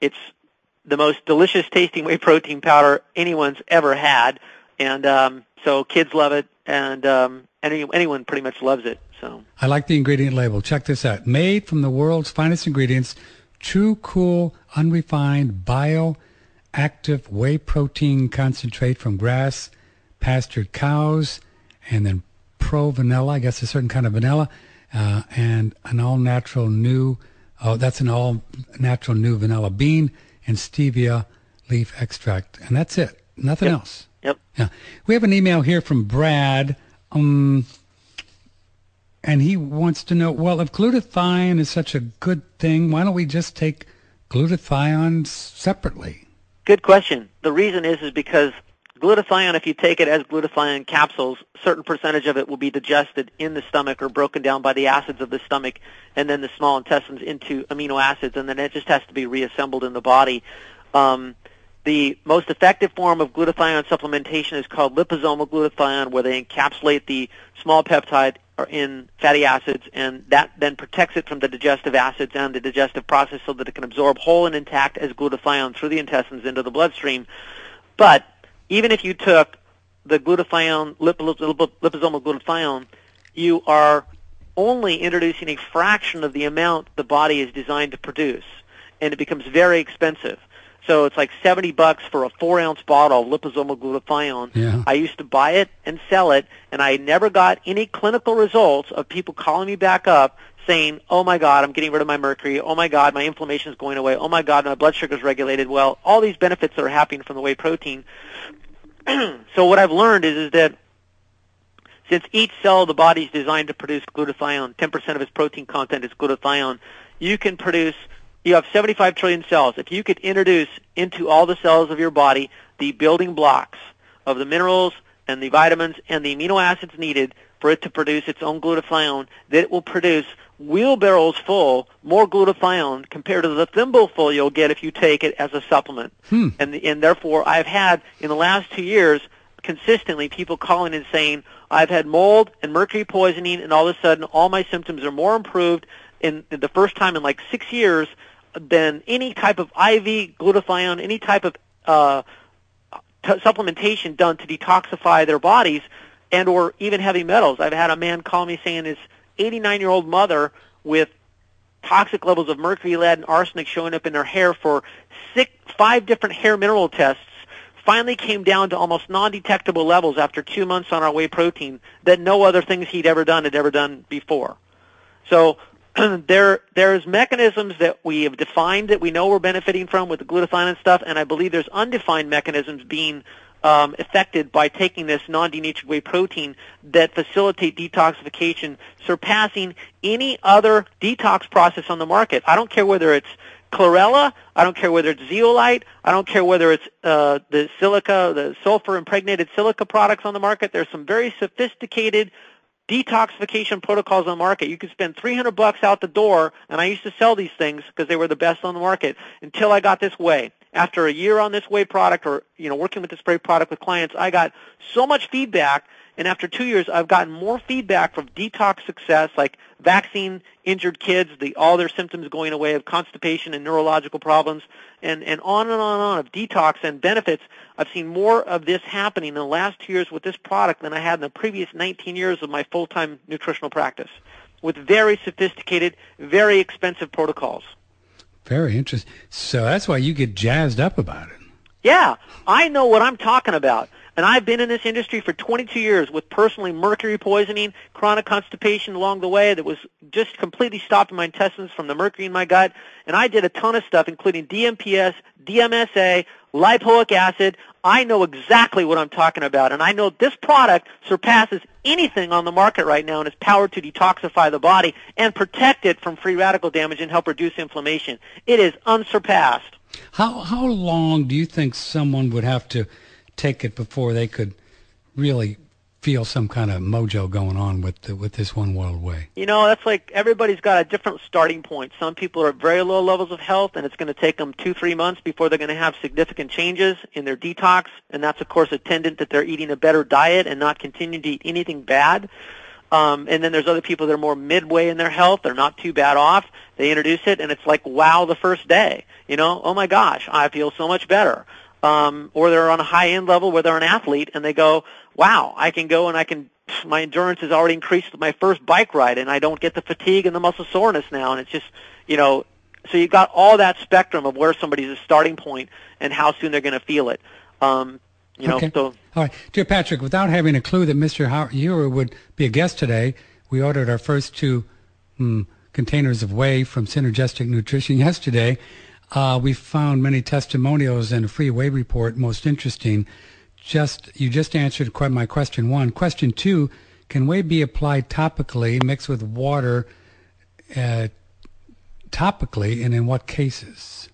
it's the most delicious tasting whey protein powder anyone's ever had, and so kids love it, and anyone pretty much loves it. So I like the ingredient label. Check this out. Made from the world's finest ingredients, true, cool, unrefined, bioactive whey protein concentrate from grass-pastured cows, and then pro vanilla, I guess a certain kind of vanilla, and an all-natural new vanilla bean and stevia leaf extract. And that's it. Nothing else. Yep. Yeah. We have an email here from Brad, and he wants to know, well, if glutathione is such a good thing, why don't we just take glutathione separately? Good question. The reason is because glutathione, if you take it as glutathione capsules, a certain percentage of it will be digested in the stomach or broken down by the acids of the stomach and then the small intestines into amino acids, and then it just has to be reassembled in the body. The most effective form of glutathione supplementation is called liposomal glutathione, where they encapsulate the small peptide in fatty acids, and that then protects it from the digestive acids and the digestive process so that it can absorb whole and intact as glutathione through the intestines into the bloodstream. But even if you took the glutathione, liposomal glutathione, you are only introducing a fraction of the amount the body is designed to produce, and it becomes very expensive. So it's like $70 for a 4-ounce bottle of liposomal glutathione. Yeah. I used to buy it and sell it, and I never got any clinical results of people calling me back up saying, oh, my God, I'm getting rid of my mercury. Oh, my God, my inflammation is going away. Oh, my God, my blood sugar is regulated. Well, all these benefits that are happening from the whey protein. So what I've learned is that since each cell of the body is designed to produce glutathione, 10% of its protein content is glutathione, you have 75 trillion cells. If you could introduce into all the cells of your body the building blocks of the minerals and the vitamins and the amino acids needed for it to produce its own glutathione, that it will produce wheelbarrows full more glutathione compared to the thimble full you'll get if you take it as a supplement. And therefore, I've had, in the last 2 years, consistently people calling and saying, I've had mold and mercury poisoning, and all of a sudden all my symptoms are more improved in the first time in like 6 years than any type of IV glutathione, any type of supplementation done to detoxify their bodies and or even heavy metals. I've had a man call me saying his 89-year-old mother with toxic levels of mercury, lead, and arsenic showing up in her hair for 5 different hair mineral tests finally came down to almost non-detectable levels after 2 months on our whey protein that no other things he'd ever done had ever done before. So there's mechanisms that we have defined that we know we're benefiting from with the glutathione and stuff, and I believe there's undefined mechanisms being affected by taking this non-denatured whey protein that facilitate detoxification, surpassing any other detox process on the market. I don't care whether it's chlorella, I don't care whether it's zeolite, I don't care whether it's the silica, the sulfur-impregnated silica products on the market. There's some very sophisticated detoxification protocols on the market. You could spend $300 out the door, and I used to sell these things because they were the best on the market until I got this whey. After a year on this whey product, or working with this whey product with clients, I got so much feedback, and after 2 years, I've gotten more feedback from detox success, like vaccine-injured kids, all their symptoms going away of constipation and neurological problems, and on and on of detox and benefits. I've seen more of this happening in the last 2 years with this product than I had in the previous 19 years of my full-time nutritional practice, with very sophisticated, very expensive protocols. Very interesting. So that's why you get jazzed up about it. Yeah, I know what I'm talking about. And I've been in this industry for 22 years with personally mercury poisoning, chronic constipation along the way that was just completely stopping my intestines from the mercury in my gut. And I did a ton of stuff, including DMPS, DMSA, lipoic acid. I know exactly what I'm talking about. And I know this product surpasses anything on the market right now and is powered to detoxify the body and protect it from free radical damage and help reduce inflammation. It is unsurpassed. How long do you think someone would have to take it before they could really feel some kind of mojo going on with this One World Whey? That's like everybody's got a different starting point. Some people are at very low levels of health, and it's going to take them 2-3 months before they're going to have significant changes in their detox, and that's, of course, attendant that they're eating a better diet and not continuing to eat anything bad. And then there's other people that are more midway in their health. They're not too bad off. They introduce it, and it's like, wow, the first day. Oh, my gosh, I feel so much better. Or they're on a high-end level where they're an athlete, and they go, wow, I can go and my endurance has already increased with my first bike ride, and I don't get the fatigue and the muscle soreness now. And it's just, so you've got all that spectrum of where somebody's starting point and how soon they're going to feel it. Okay. All right. Dear Patrick, without having a clue that Mr. Heuer would be a guest today, we ordered our first 2 containers of whey from Synergistic Nutrition yesterday. We found many testimonials and a free whey report most interesting. You just answered my question 1. Question 2, can whey be applied topically, mixed with water topically, and in what cases?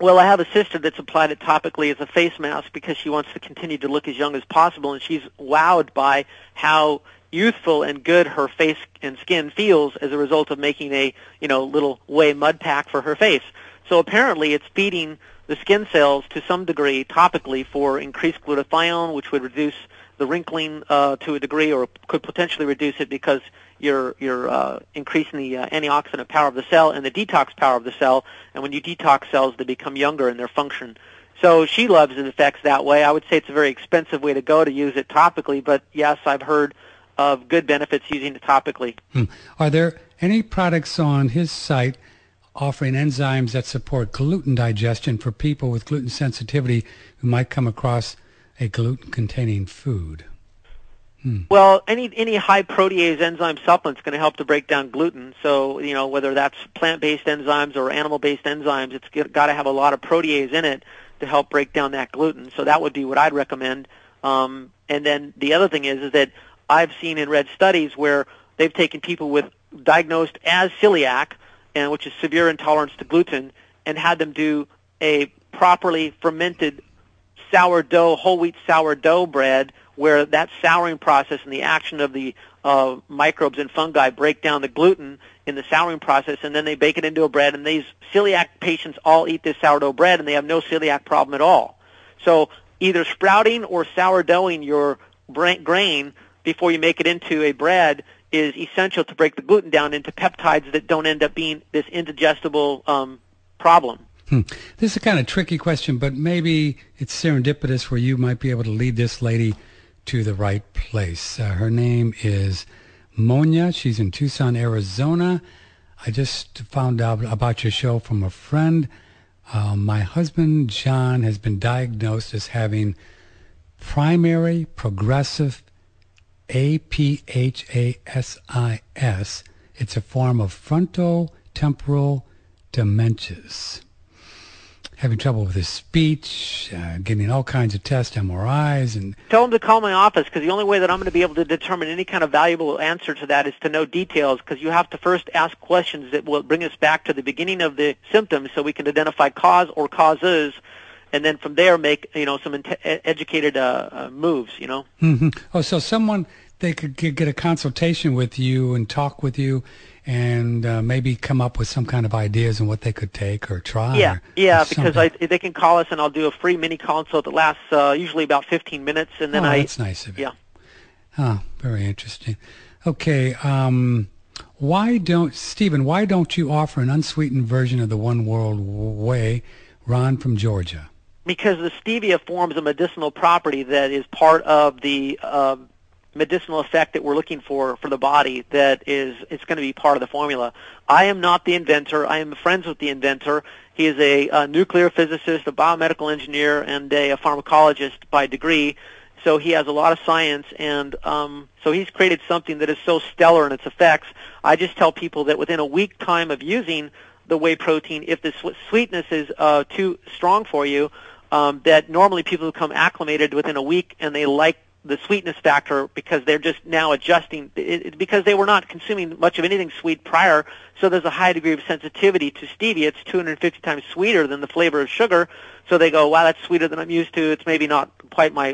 Well, I have a sister that's applied it topically as a face mask because she wants to continue to look as young as possible, and she's wowed by how youthful and good her face and skin feels as a result of making a little whey mud pack for her face. So apparently it's feeding the skin cells to some degree topically for increased glutathione, which would reduce the wrinkling to a degree, or could potentially reduce it because you're increasing the antioxidant power of the cell and the detox power of the cell. And when you detox cells, they become younger in their function. So she loves its effects that way. I would say it's a very expensive way to go to use it topically, but yes, I've heard of good benefits using it topically. Are there any products on his site offering enzymes that support gluten digestion for people with gluten sensitivity who might come across a gluten-containing food. Well, any high protease enzyme supplement is going to help to break down gluten. So, whether that's plant-based enzymes or animal-based enzymes, it's got to have a lot of protease in it to help break down that gluten. So that would be what I'd recommend. And then the other thing is that I've seen and read studies where they've taken people with diagnosed as celiac, and which is severe intolerance to gluten, and had them do a properly fermented sourdough, whole wheat sourdough bread, where that souring process and the action of the microbes and fungi break down the gluten in the souring process, and then they bake it into a bread, and these celiac patients all eat this sourdough bread, and they have no celiac problem at all. So either sprouting or sourdoughing your grain before you make it into a bread is essential to break the gluten down into peptides that don't end up being this indigestible problem. This is a kind of tricky question, but maybe it's serendipitous where you might be able to lead this lady to the right place. Her name is Monia. She's in Tucson, Arizona. I just found out about your show from a friend. My husband, John, has been diagnosed as having primary progressive APHASIS. It's a form of frontotemporal dementias. Having trouble with his speech, getting all kinds of tests, MRIs, and... Tell him to call my office, because the only way that I'm going to be able to determine any kind of valuable answer to that is to know details, because you have to first ask questions that will bring us back to the beginning of the symptoms so we can identify cause or causes, and then from there make, some educated moves, Mm-hmm. Oh, so they could get a consultation with you and talk with you and maybe come up with some kind of ideas on what they could take or try. Yeah, because they can call us, and I'll do a free mini consult that lasts usually about 15 minutes, and then that's nice of you. Yeah. Oh, very interesting. Okay, why don't you offer an unsweetened version of the One World Whey? Ron from Georgia. Because the stevia forms a medicinal property that is part of the medicinal effect that we're looking for the body, that it's going to be part of the formula. I am not the inventor. I am friends with the inventor. He is a nuclear physicist, a biomedical engineer, and a pharmacologist by degree. So he has a lot of science, and so he's created something that is so stellar in its effects. I just tell people that within a week time of using the whey protein, if the sweetness is too strong for you, that normally people become acclimated within a week, and they like the sweetness factor because they're just now adjusting because they were not consuming much of anything sweet prior, so there's a high degree of sensitivity to stevia. It's 250 times sweeter than the flavor of sugar, so they go, wow, that's sweeter than I'm used to. It's maybe not quite my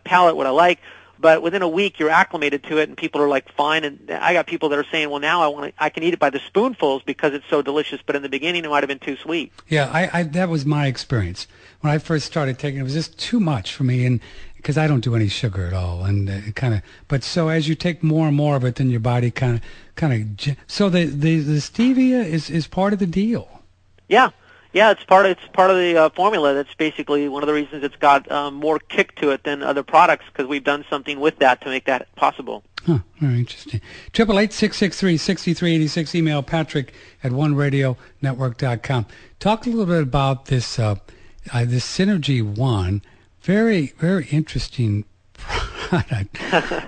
palate, what I like, but within a week you're acclimated to it, and people are like, fine. And I got people that are saying, well, now I can eat it by the spoonfuls because it's so delicious, but in the beginning it might have been too sweet. Yeah, that was my experience. When I first started taking it, was just too much for me, and because I don't do any sugar at all, and but so as you take more and more of it, then your body kind of. So the stevia is part of the deal. Yeah, it's part of the formula. That's basically one of the reasons it's got more kick to it than other products, because we've done something with that to make that possible. Huh, very interesting. 888-663-6386. Email patrick@oneradionetwork.com. Talk a little bit about this this Synergy One. Very, very interesting product.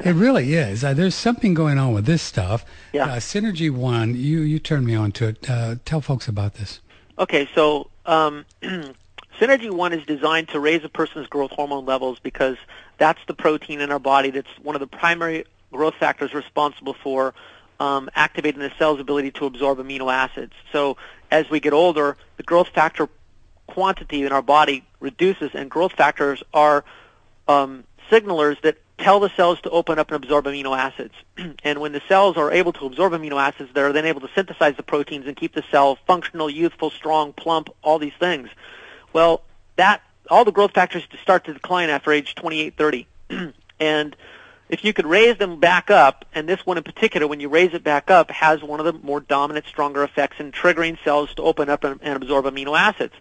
It really is. There's something going on with this stuff. Yeah. Synergy One, you turned me on to it. Tell folks about this. Okay, so Synergy One is designed to raise a person's growth hormone levels, because that's the protein in our body that's one of the primary growth factors responsible for activating the cell's ability to absorb amino acids. So as we get older, the growth factor quantity in our body reduces, and growth factors are signalers that tell the cells to open up and absorb amino acids. And when the cells are able to absorb amino acids, they're then able to synthesize the proteins and keep the cell functional, youthful, strong, plump, all these things. Well, all the growth factors start to decline after age 28, 30. And if you could raise them back up, and this one in particular, when you raise it back up, has one of the more dominant, stronger effects in triggering cells to open up and absorb amino acids.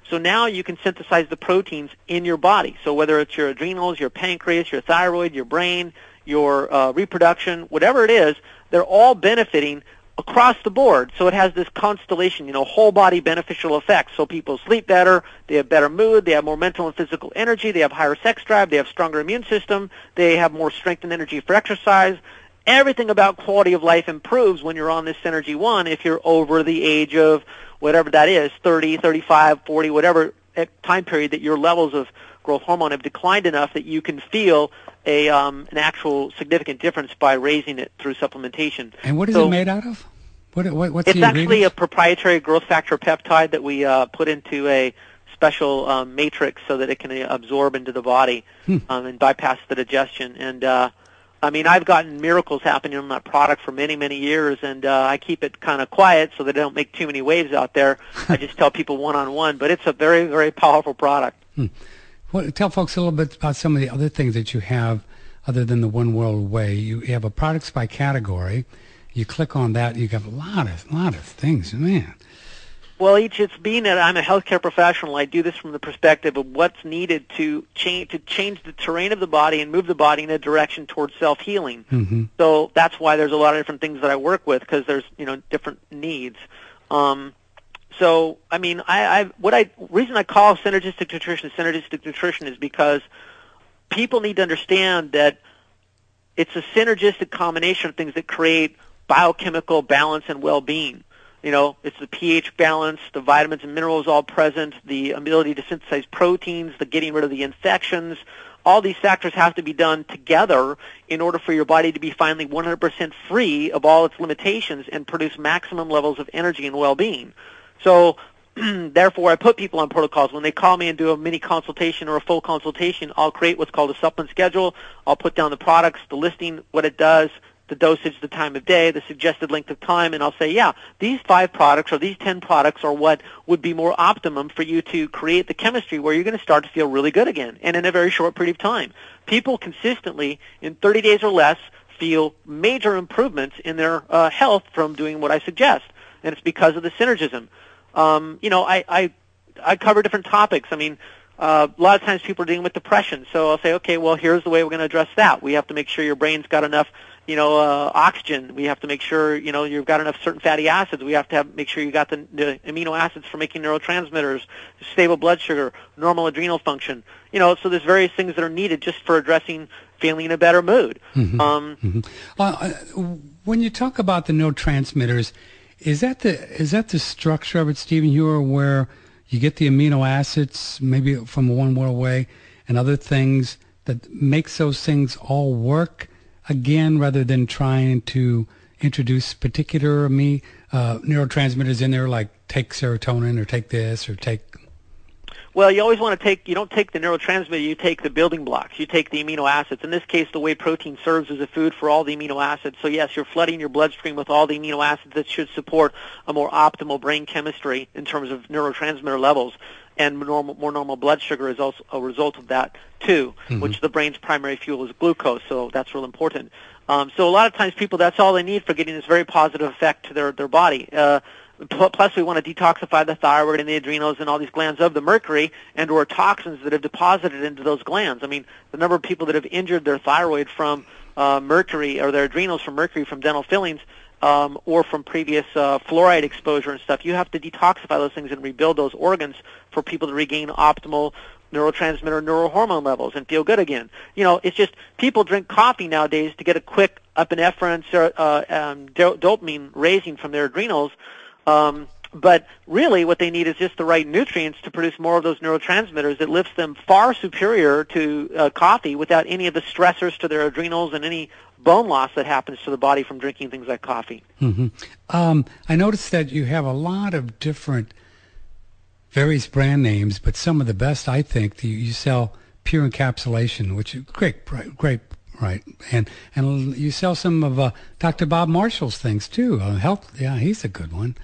So now you can synthesize the proteins in your body. So whether it's your adrenals, your pancreas, your thyroid, your brain, your reproduction, whatever it is, they're all benefiting across the board. So it has this constellation, whole body beneficial effects. So people sleep better, they have better mood, they have more mental and physical energy, they have higher sex drive, they have stronger immune system, they have more strength and energy for exercise. Everything about quality of life improves when you're on this Synergy 1 if you're over the age of whatever that is, 30, 35, 40, whatever time period that your levels of growth hormone have declined enough that you can feel an actual significant difference by raising it through supplementation. And what is it made out of? What's it's actually a proprietary growth factor peptide that we put into a special matrix so that it can absorb into the body and bypass the digestion. And I've gotten miracles happening on that product for many, many years, and I keep it kind of quiet so that I don't make too many waves out there. I just tell people one-on-one, but it's a very, very powerful product. Well, tell folks a little bit about some of the other things that you have other than the One World Whey. You have a products by category. You click on that, you have a lot of things, man. Well, it's being that I'm a healthcare professional, I do this from the perspective of what's needed to change the terrain of the body and move the body in a direction towards self-healing. Mm-hmm. So that's why there's a lot of different things that I work with, because there's different needs. So reason I call synergistic nutrition is because people need to understand that it's a synergistic combination of things that create biochemical balance and well-being. It's the pH balance, the vitamins and minerals all present, the ability to synthesize proteins, the getting rid of the infections. All these factors have to be done together in order for your body to be finally 100% free of all its limitations and produce maximum levels of energy and well-being. So, therefore, I put people on protocols. When they call me and do a mini consultation or a full consultation, I'll create what's called a supplement schedule. I'll put down the products, the listing, what it does, the dosage, the time of day, the suggested length of time, and I'll say, yeah, these 5 products or these 10 products are what would be more optimum for you to create the chemistry where you're going to start to feel really good again, and in a very short period of time. People consistently, in 30 days or less, feel major improvements in their health from doing what I suggest, and it's because of the synergism. I cover different topics. A lot of times people are dealing with depression, so I'll say, okay, well, here's the way we're going to address that. We have to make sure your brain's got enough oxygen. We have to make sure, you've got enough certain fatty acids. We have to make sure you got the amino acids for making neurotransmitters, stable blood sugar, normal adrenal function. So there's various things that are needed just for addressing feeling in a better mood. Mm-hmm. When you talk about the neurotransmitters, is that the structure of it, Stephen Hewer, where you get the amino acids, maybe from One World Whey, and other things that makes those things all work again, rather than trying to introduce particular neurotransmitters in there, like take serotonin or take this or take... Well, you always want to you don't take the neurotransmitter, you take the building blocks. You take the amino acids. In this case, the whey protein serves as a food for all the amino acids. So yes, you're flooding your bloodstream with all the amino acids that should support a more optimal brain chemistry in terms of neurotransmitter levels. And more normal blood sugar is also a result of that, too, which the brain's primary fuel is glucose, so that's real important. So a lot of times people, that's all they need for getting this very positive effect to their body. Plus, we want to detoxify the thyroid and the adrenals and all these glands of the mercury and or toxins that have deposited into those glands. The number of people that have injured their thyroid from mercury or their adrenals from mercury from dental fillings or from previous fluoride exposure and stuff, you have to detoxify those things and rebuild those organs for people to regain optimal neurotransmitter, neurohormone levels and feel good again. It's just people drink coffee nowadays to get a quick epinephrine, dopamine raising from their adrenals. But really what they need is just the right nutrients to produce more of those neurotransmitters that lifts them far superior to coffee without any of the stressors to their adrenals and any bone loss that happens to the body from drinking things like coffee. Mm-hmm. I noticed that you have a lot of different various brand names, but some of the best, I think, you sell Pure Encapsulation, which is great, right? And you sell some of Dr. Bob Marshall's things too. Health, yeah, he's a good one.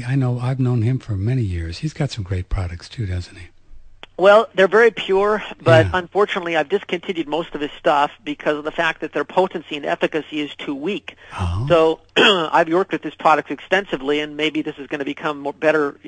I know I've known him for many years. He's got some great products too, doesn't he? Well, they're very pure, but unfortunately I've discontinued most of his stuff because of the fact that their potency and efficacy is too weak. Oh. So I've worked with his products extensively, and maybe this is going to become better,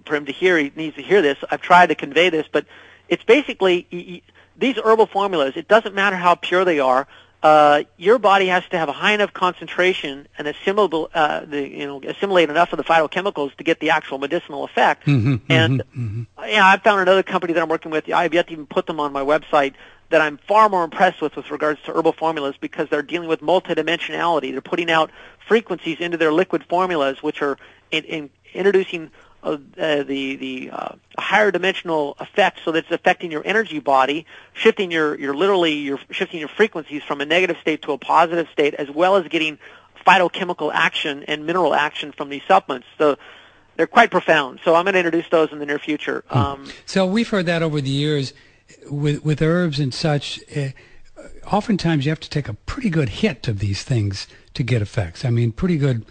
for him to hear. He needs to hear this. I've tried to convey this, but it's basically these herbal formulas. It doesn't matter how pure they are. your body has to have a high enough concentration and assimilate enough of the phytochemicals to get the actual medicinal effect. I've found another company that I'm working with. I've yet to even put them on my website, that I'm far more impressed with regards to herbal formulas, because they're dealing with multidimensionality. They're putting out frequencies into their liquid formulas, which are introducing a higher dimensional effect, so that it's affecting your energy body, shifting your shifting your frequencies from a negative state to a positive state, as well as getting phytochemical action and mineral action from these supplements. So they're quite profound. So I'm going to introduce those in the near future. So we've heard that over the years with herbs and such. Oftentimes you have to take a pretty good hit of these things to get effects. I mean, pretty good.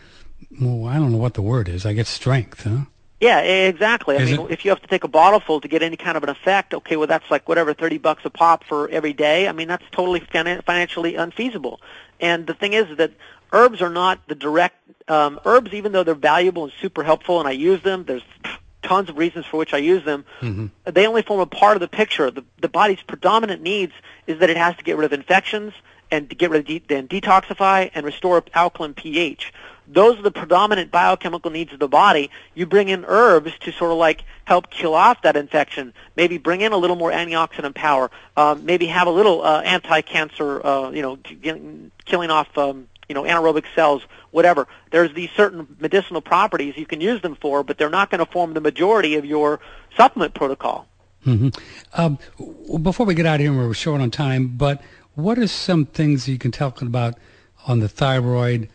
Well, I don't know what the word is. I guess strength, huh? Yeah, exactly. I mean, if you have to take a bottle full to get any kind of an effect, okay, well, that's like whatever, $30 a pop for every day. I mean, that's totally financially unfeasible. And the thing is that herbs are not the direct herbs, even though they're valuable and super helpful, and I use them. There's tons of reasons for which I use them. They only form a part of the picture. The body's predominant needs is that it has to get rid of infections and to get rid of then detoxify and restore alkaline pH. Those are the predominant biochemical needs of the body. You bring in herbs to sort of like help kill off that infection, maybe bring in a little more antioxidant power, maybe have a little anti-cancer, killing off, anaerobic cells, whatever. There's these certain medicinal properties you can use them for, but they're not going to form the majority of your supplement protocol. Before we get out of here, we're short on time, but what are some things you can talk about on the thyroid?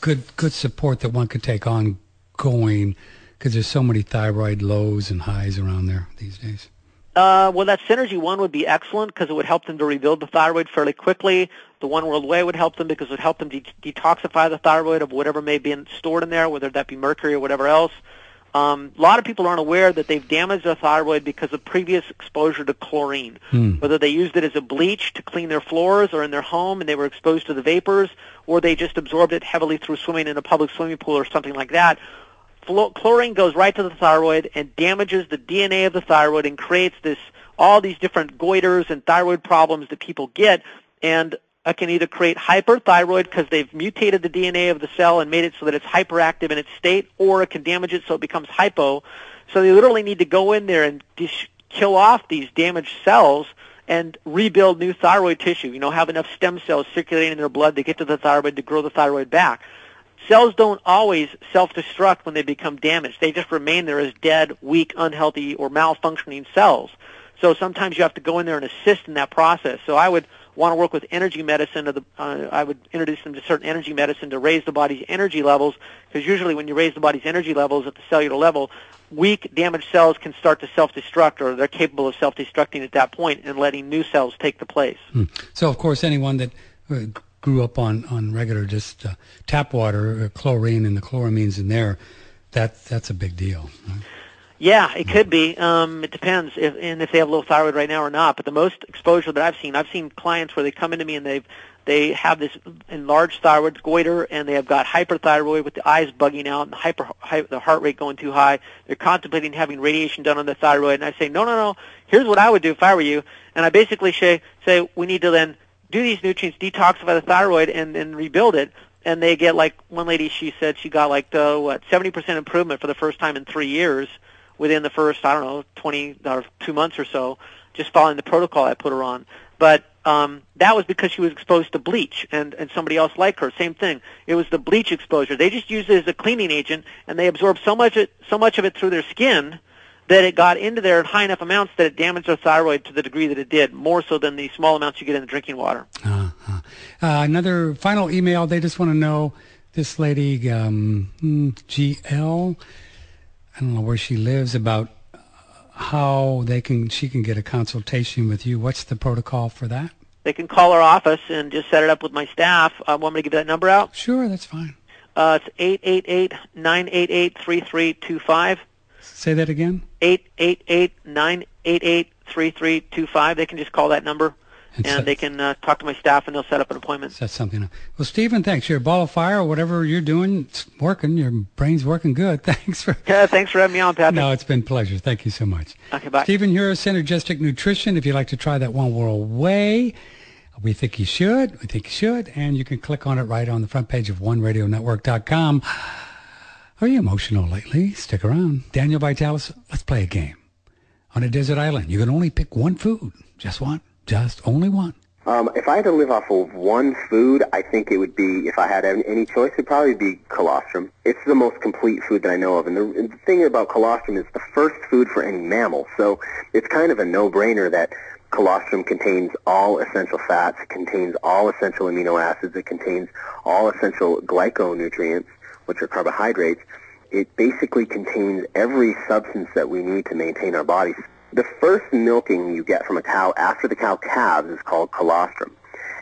Good support that one could take ongoing, because there's so many thyroid lows and highs around there these days. Well, that Synergy One would be excellent, because it would help them to rebuild the thyroid fairly quickly. The One World Whey would help them, because it would help them detoxify the thyroid of whatever may be stored in there, whether that be mercury or whatever else. A lot of people aren't aware that they've damaged their thyroid because of previous exposure to chlorine, whether they used it as a bleach to clean their floors or in their home and they were exposed to the vapors, or they just absorbed it heavily through swimming in a public swimming pool or something like that. Chlorine goes right to the thyroid and damages the DNA of the thyroid and creates all these different goiters and thyroid problems that people get, and it can either create hyperthyroid because they've mutated the DNA of the cell and made it so that it's hyperactive in its state, or it can damage it so it becomes hypo. So they literally need to go in there and kill off these damaged cells and rebuild new thyroid tissue, have enough stem cells circulating in their blood to get to the thyroid to grow the thyroid back. Cells don't always self-destruct when they become damaged. They just remain there as dead, weak, unhealthy, or malfunctioning cells. So sometimes you have to go in there and assist in that process. So I would want to work with energy medicine. I would introduce them to certain energy medicine to raise the body's energy levels, because usually when you raise the body's energy levels at the cellular level, weak, damaged cells can start to self-destruct, or they're capable of self-destructing at that point and letting new cells take the place. So, of course, anyone that grew up on regular just tap water, chlorine, and the chloramines in there, that's a big deal, right? Yeah, it could be. It depends if they have low thyroid right now or not. But the most exposure that I've seen clients where they come into me and they have this enlarged thyroid goiter, and they have got hyperthyroid with the eyes bugging out and the heart rate going too high. They're contemplating having radiation done on the thyroid, and I say, no. Here's what I would do if I were you. And I basically say we need to then do these nutrients, detoxify the thyroid, and rebuild it. And they get, like one lady, she said she got 70% improvement for the first time in 3 years. Within the first, 20 or 2 months or so, just following the protocol I put her on. But that was because she was exposed to bleach, and somebody else like her, same thing. It was the bleach exposure. They just used it as a cleaning agent, and they absorbed so much of it through their skin that it got into there in high enough amounts that it damaged their thyroid to the degree that it did, more so than the small amounts you get in the drinking water. Another final email. They just want to know, this lady, GL, I don't know where she lives, about how she can get a consultation with you. What's the protocol for that? They can call our office and just set it up with my staff. Want me to give that number out? Sure, that's fine. It's 888-988-3325. Say that again? 888-988-3325. They can just call that number, and they can talk to my staff, and they'll set up an appointment. That's something. Well, Stephen, thanks. Your ball of fire, or whatever you're doing, it's working. Your brain's working good. Thanks for having me on, Patrick. No, it's been a pleasure. Thank you so much. Okay, bye. Stephen, you're a Synergistic Nutrition. If you'd like to try that One World Whey, We think you should. We think you should. And you can click on it right on the front page of OneRadioNetwork.com. Are you emotional lately? Stick around. Daniel Vitalis, let's play a game. On a desert island, you can only pick one food. Just one. Just only one. If I had to live off of one food, I think it would be, if I had any choice, it would probably be colostrum. It's the most complete food that I know of. And the thing about colostrum is the first food for any mammal. So it's kind of a no-brainer that colostrum contains all essential fats, it contains all essential amino acids, it contains all essential glyconutrients, which are carbohydrates. It basically contains every substance that we need to maintain our bodies. The first milking you get from a cow after the cow calves is called colostrum.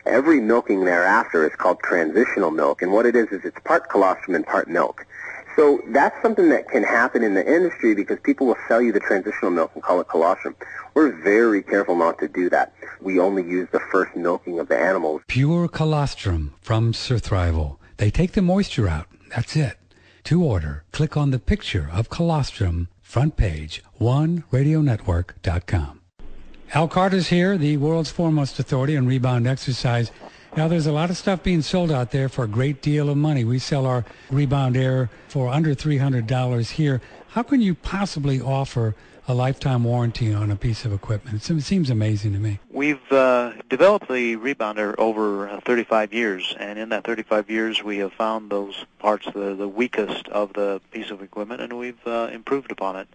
Every milking thereafter is called transitional milk, and what it is it's part colostrum and part milk. So that's something that can happen in the industry because people will sell you the transitional milk and call it colostrum. We're very careful not to do that. We only use the first milking of the animals. Pure colostrum from Surthrival. They take the moisture out. That's it. To order, click on the picture of colostrum, front page, OneRadioNetwork.com. Al Carter's here, the world's foremost authority on rebound exercise. Now, there's a lot of stuff being sold out there for a great deal of money. We sell our Rebound Air for under $300 here. How can you possibly offer a lifetime warranty on a piece of equipment? It seems amazing to me. We've developed the Rebounder over 35 years, and in that 35 years we have found those parts the weakest of the piece of equipment, and we've improved upon it.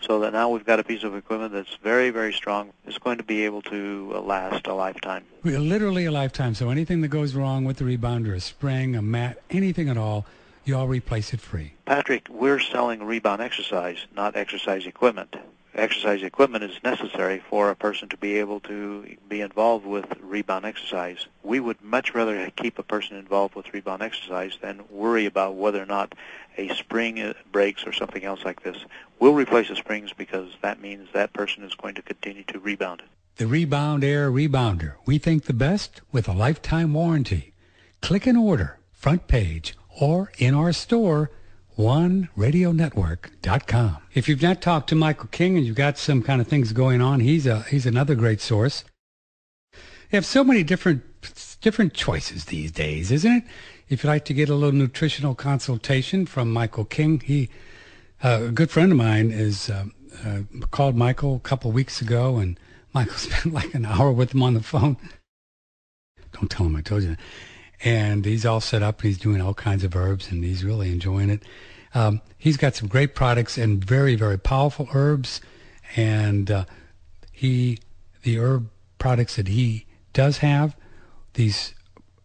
So that now we've got a piece of equipment that's very, very strong. It's going to be able to last a lifetime. Literally a lifetime. So anything that goes wrong with the Rebounder, a spring, a mat, anything at all, you all replace it free. Patrick, we're selling Rebound exercise, not exercise equipment. Exercise equipment is necessary for a person to be able to be involved with rebound exercise. We would much rather keep a person involved with rebound exercise than worry about whether or not a spring breaks or something else like this. We'll replace the springs because that means that person is going to continue to rebound. The Rebound Air Rebounder. We think the best with a lifetime warranty. Click and order, front page, or in our store, OneRadioNetwork.com. If you've not talked to Michael King and you've got some kind of things going on, he's another great source. You have so many different choices these days, isn't it? If you'd like to get a little nutritional consultation from Michael King, a good friend of mine is called Michael a couple of weeks ago, and Michael spent like an hour with him on the phone. Don't tell him I told you that. And he's all set up. He's doing all kinds of herbs, and he's really enjoying it. He's got some great products and very, very powerful herbs. And the herb products that he does have, these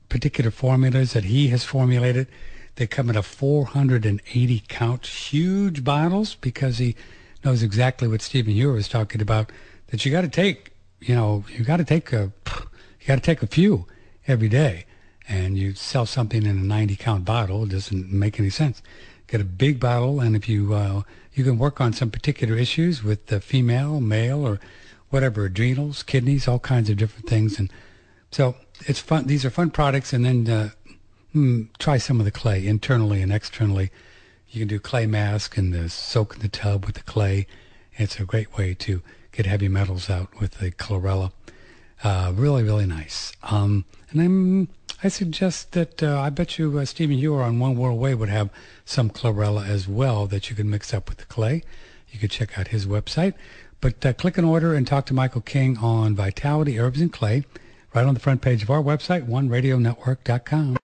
particular formulas that he has formulated, they come in a 480 count, huge bottles, because he knows exactly what Stephen Ewer was talking about, that you got to take a few every day. And you sell something in a 90-count bottle, it doesn't make any sense. Get a big bottle, and if you can work on some particular issues with the female, male, or whatever, adrenals, kidneys, all kinds of different things. And so it's fun. These are fun products. And then try some of the clay internally and externally. You can do clay mask and soak in the tub with the clay. It's a great way to get heavy metals out with the chlorella. Really, really nice. And I suggest that I bet you Stephen Ewer on One World Whey would have some chlorella as well that you can mix up with the clay. You could check out his website. But click and order and talk to Michael King on Vitality, Herbs, and Clay right on the front page of our website, OneRadioNetwork.com.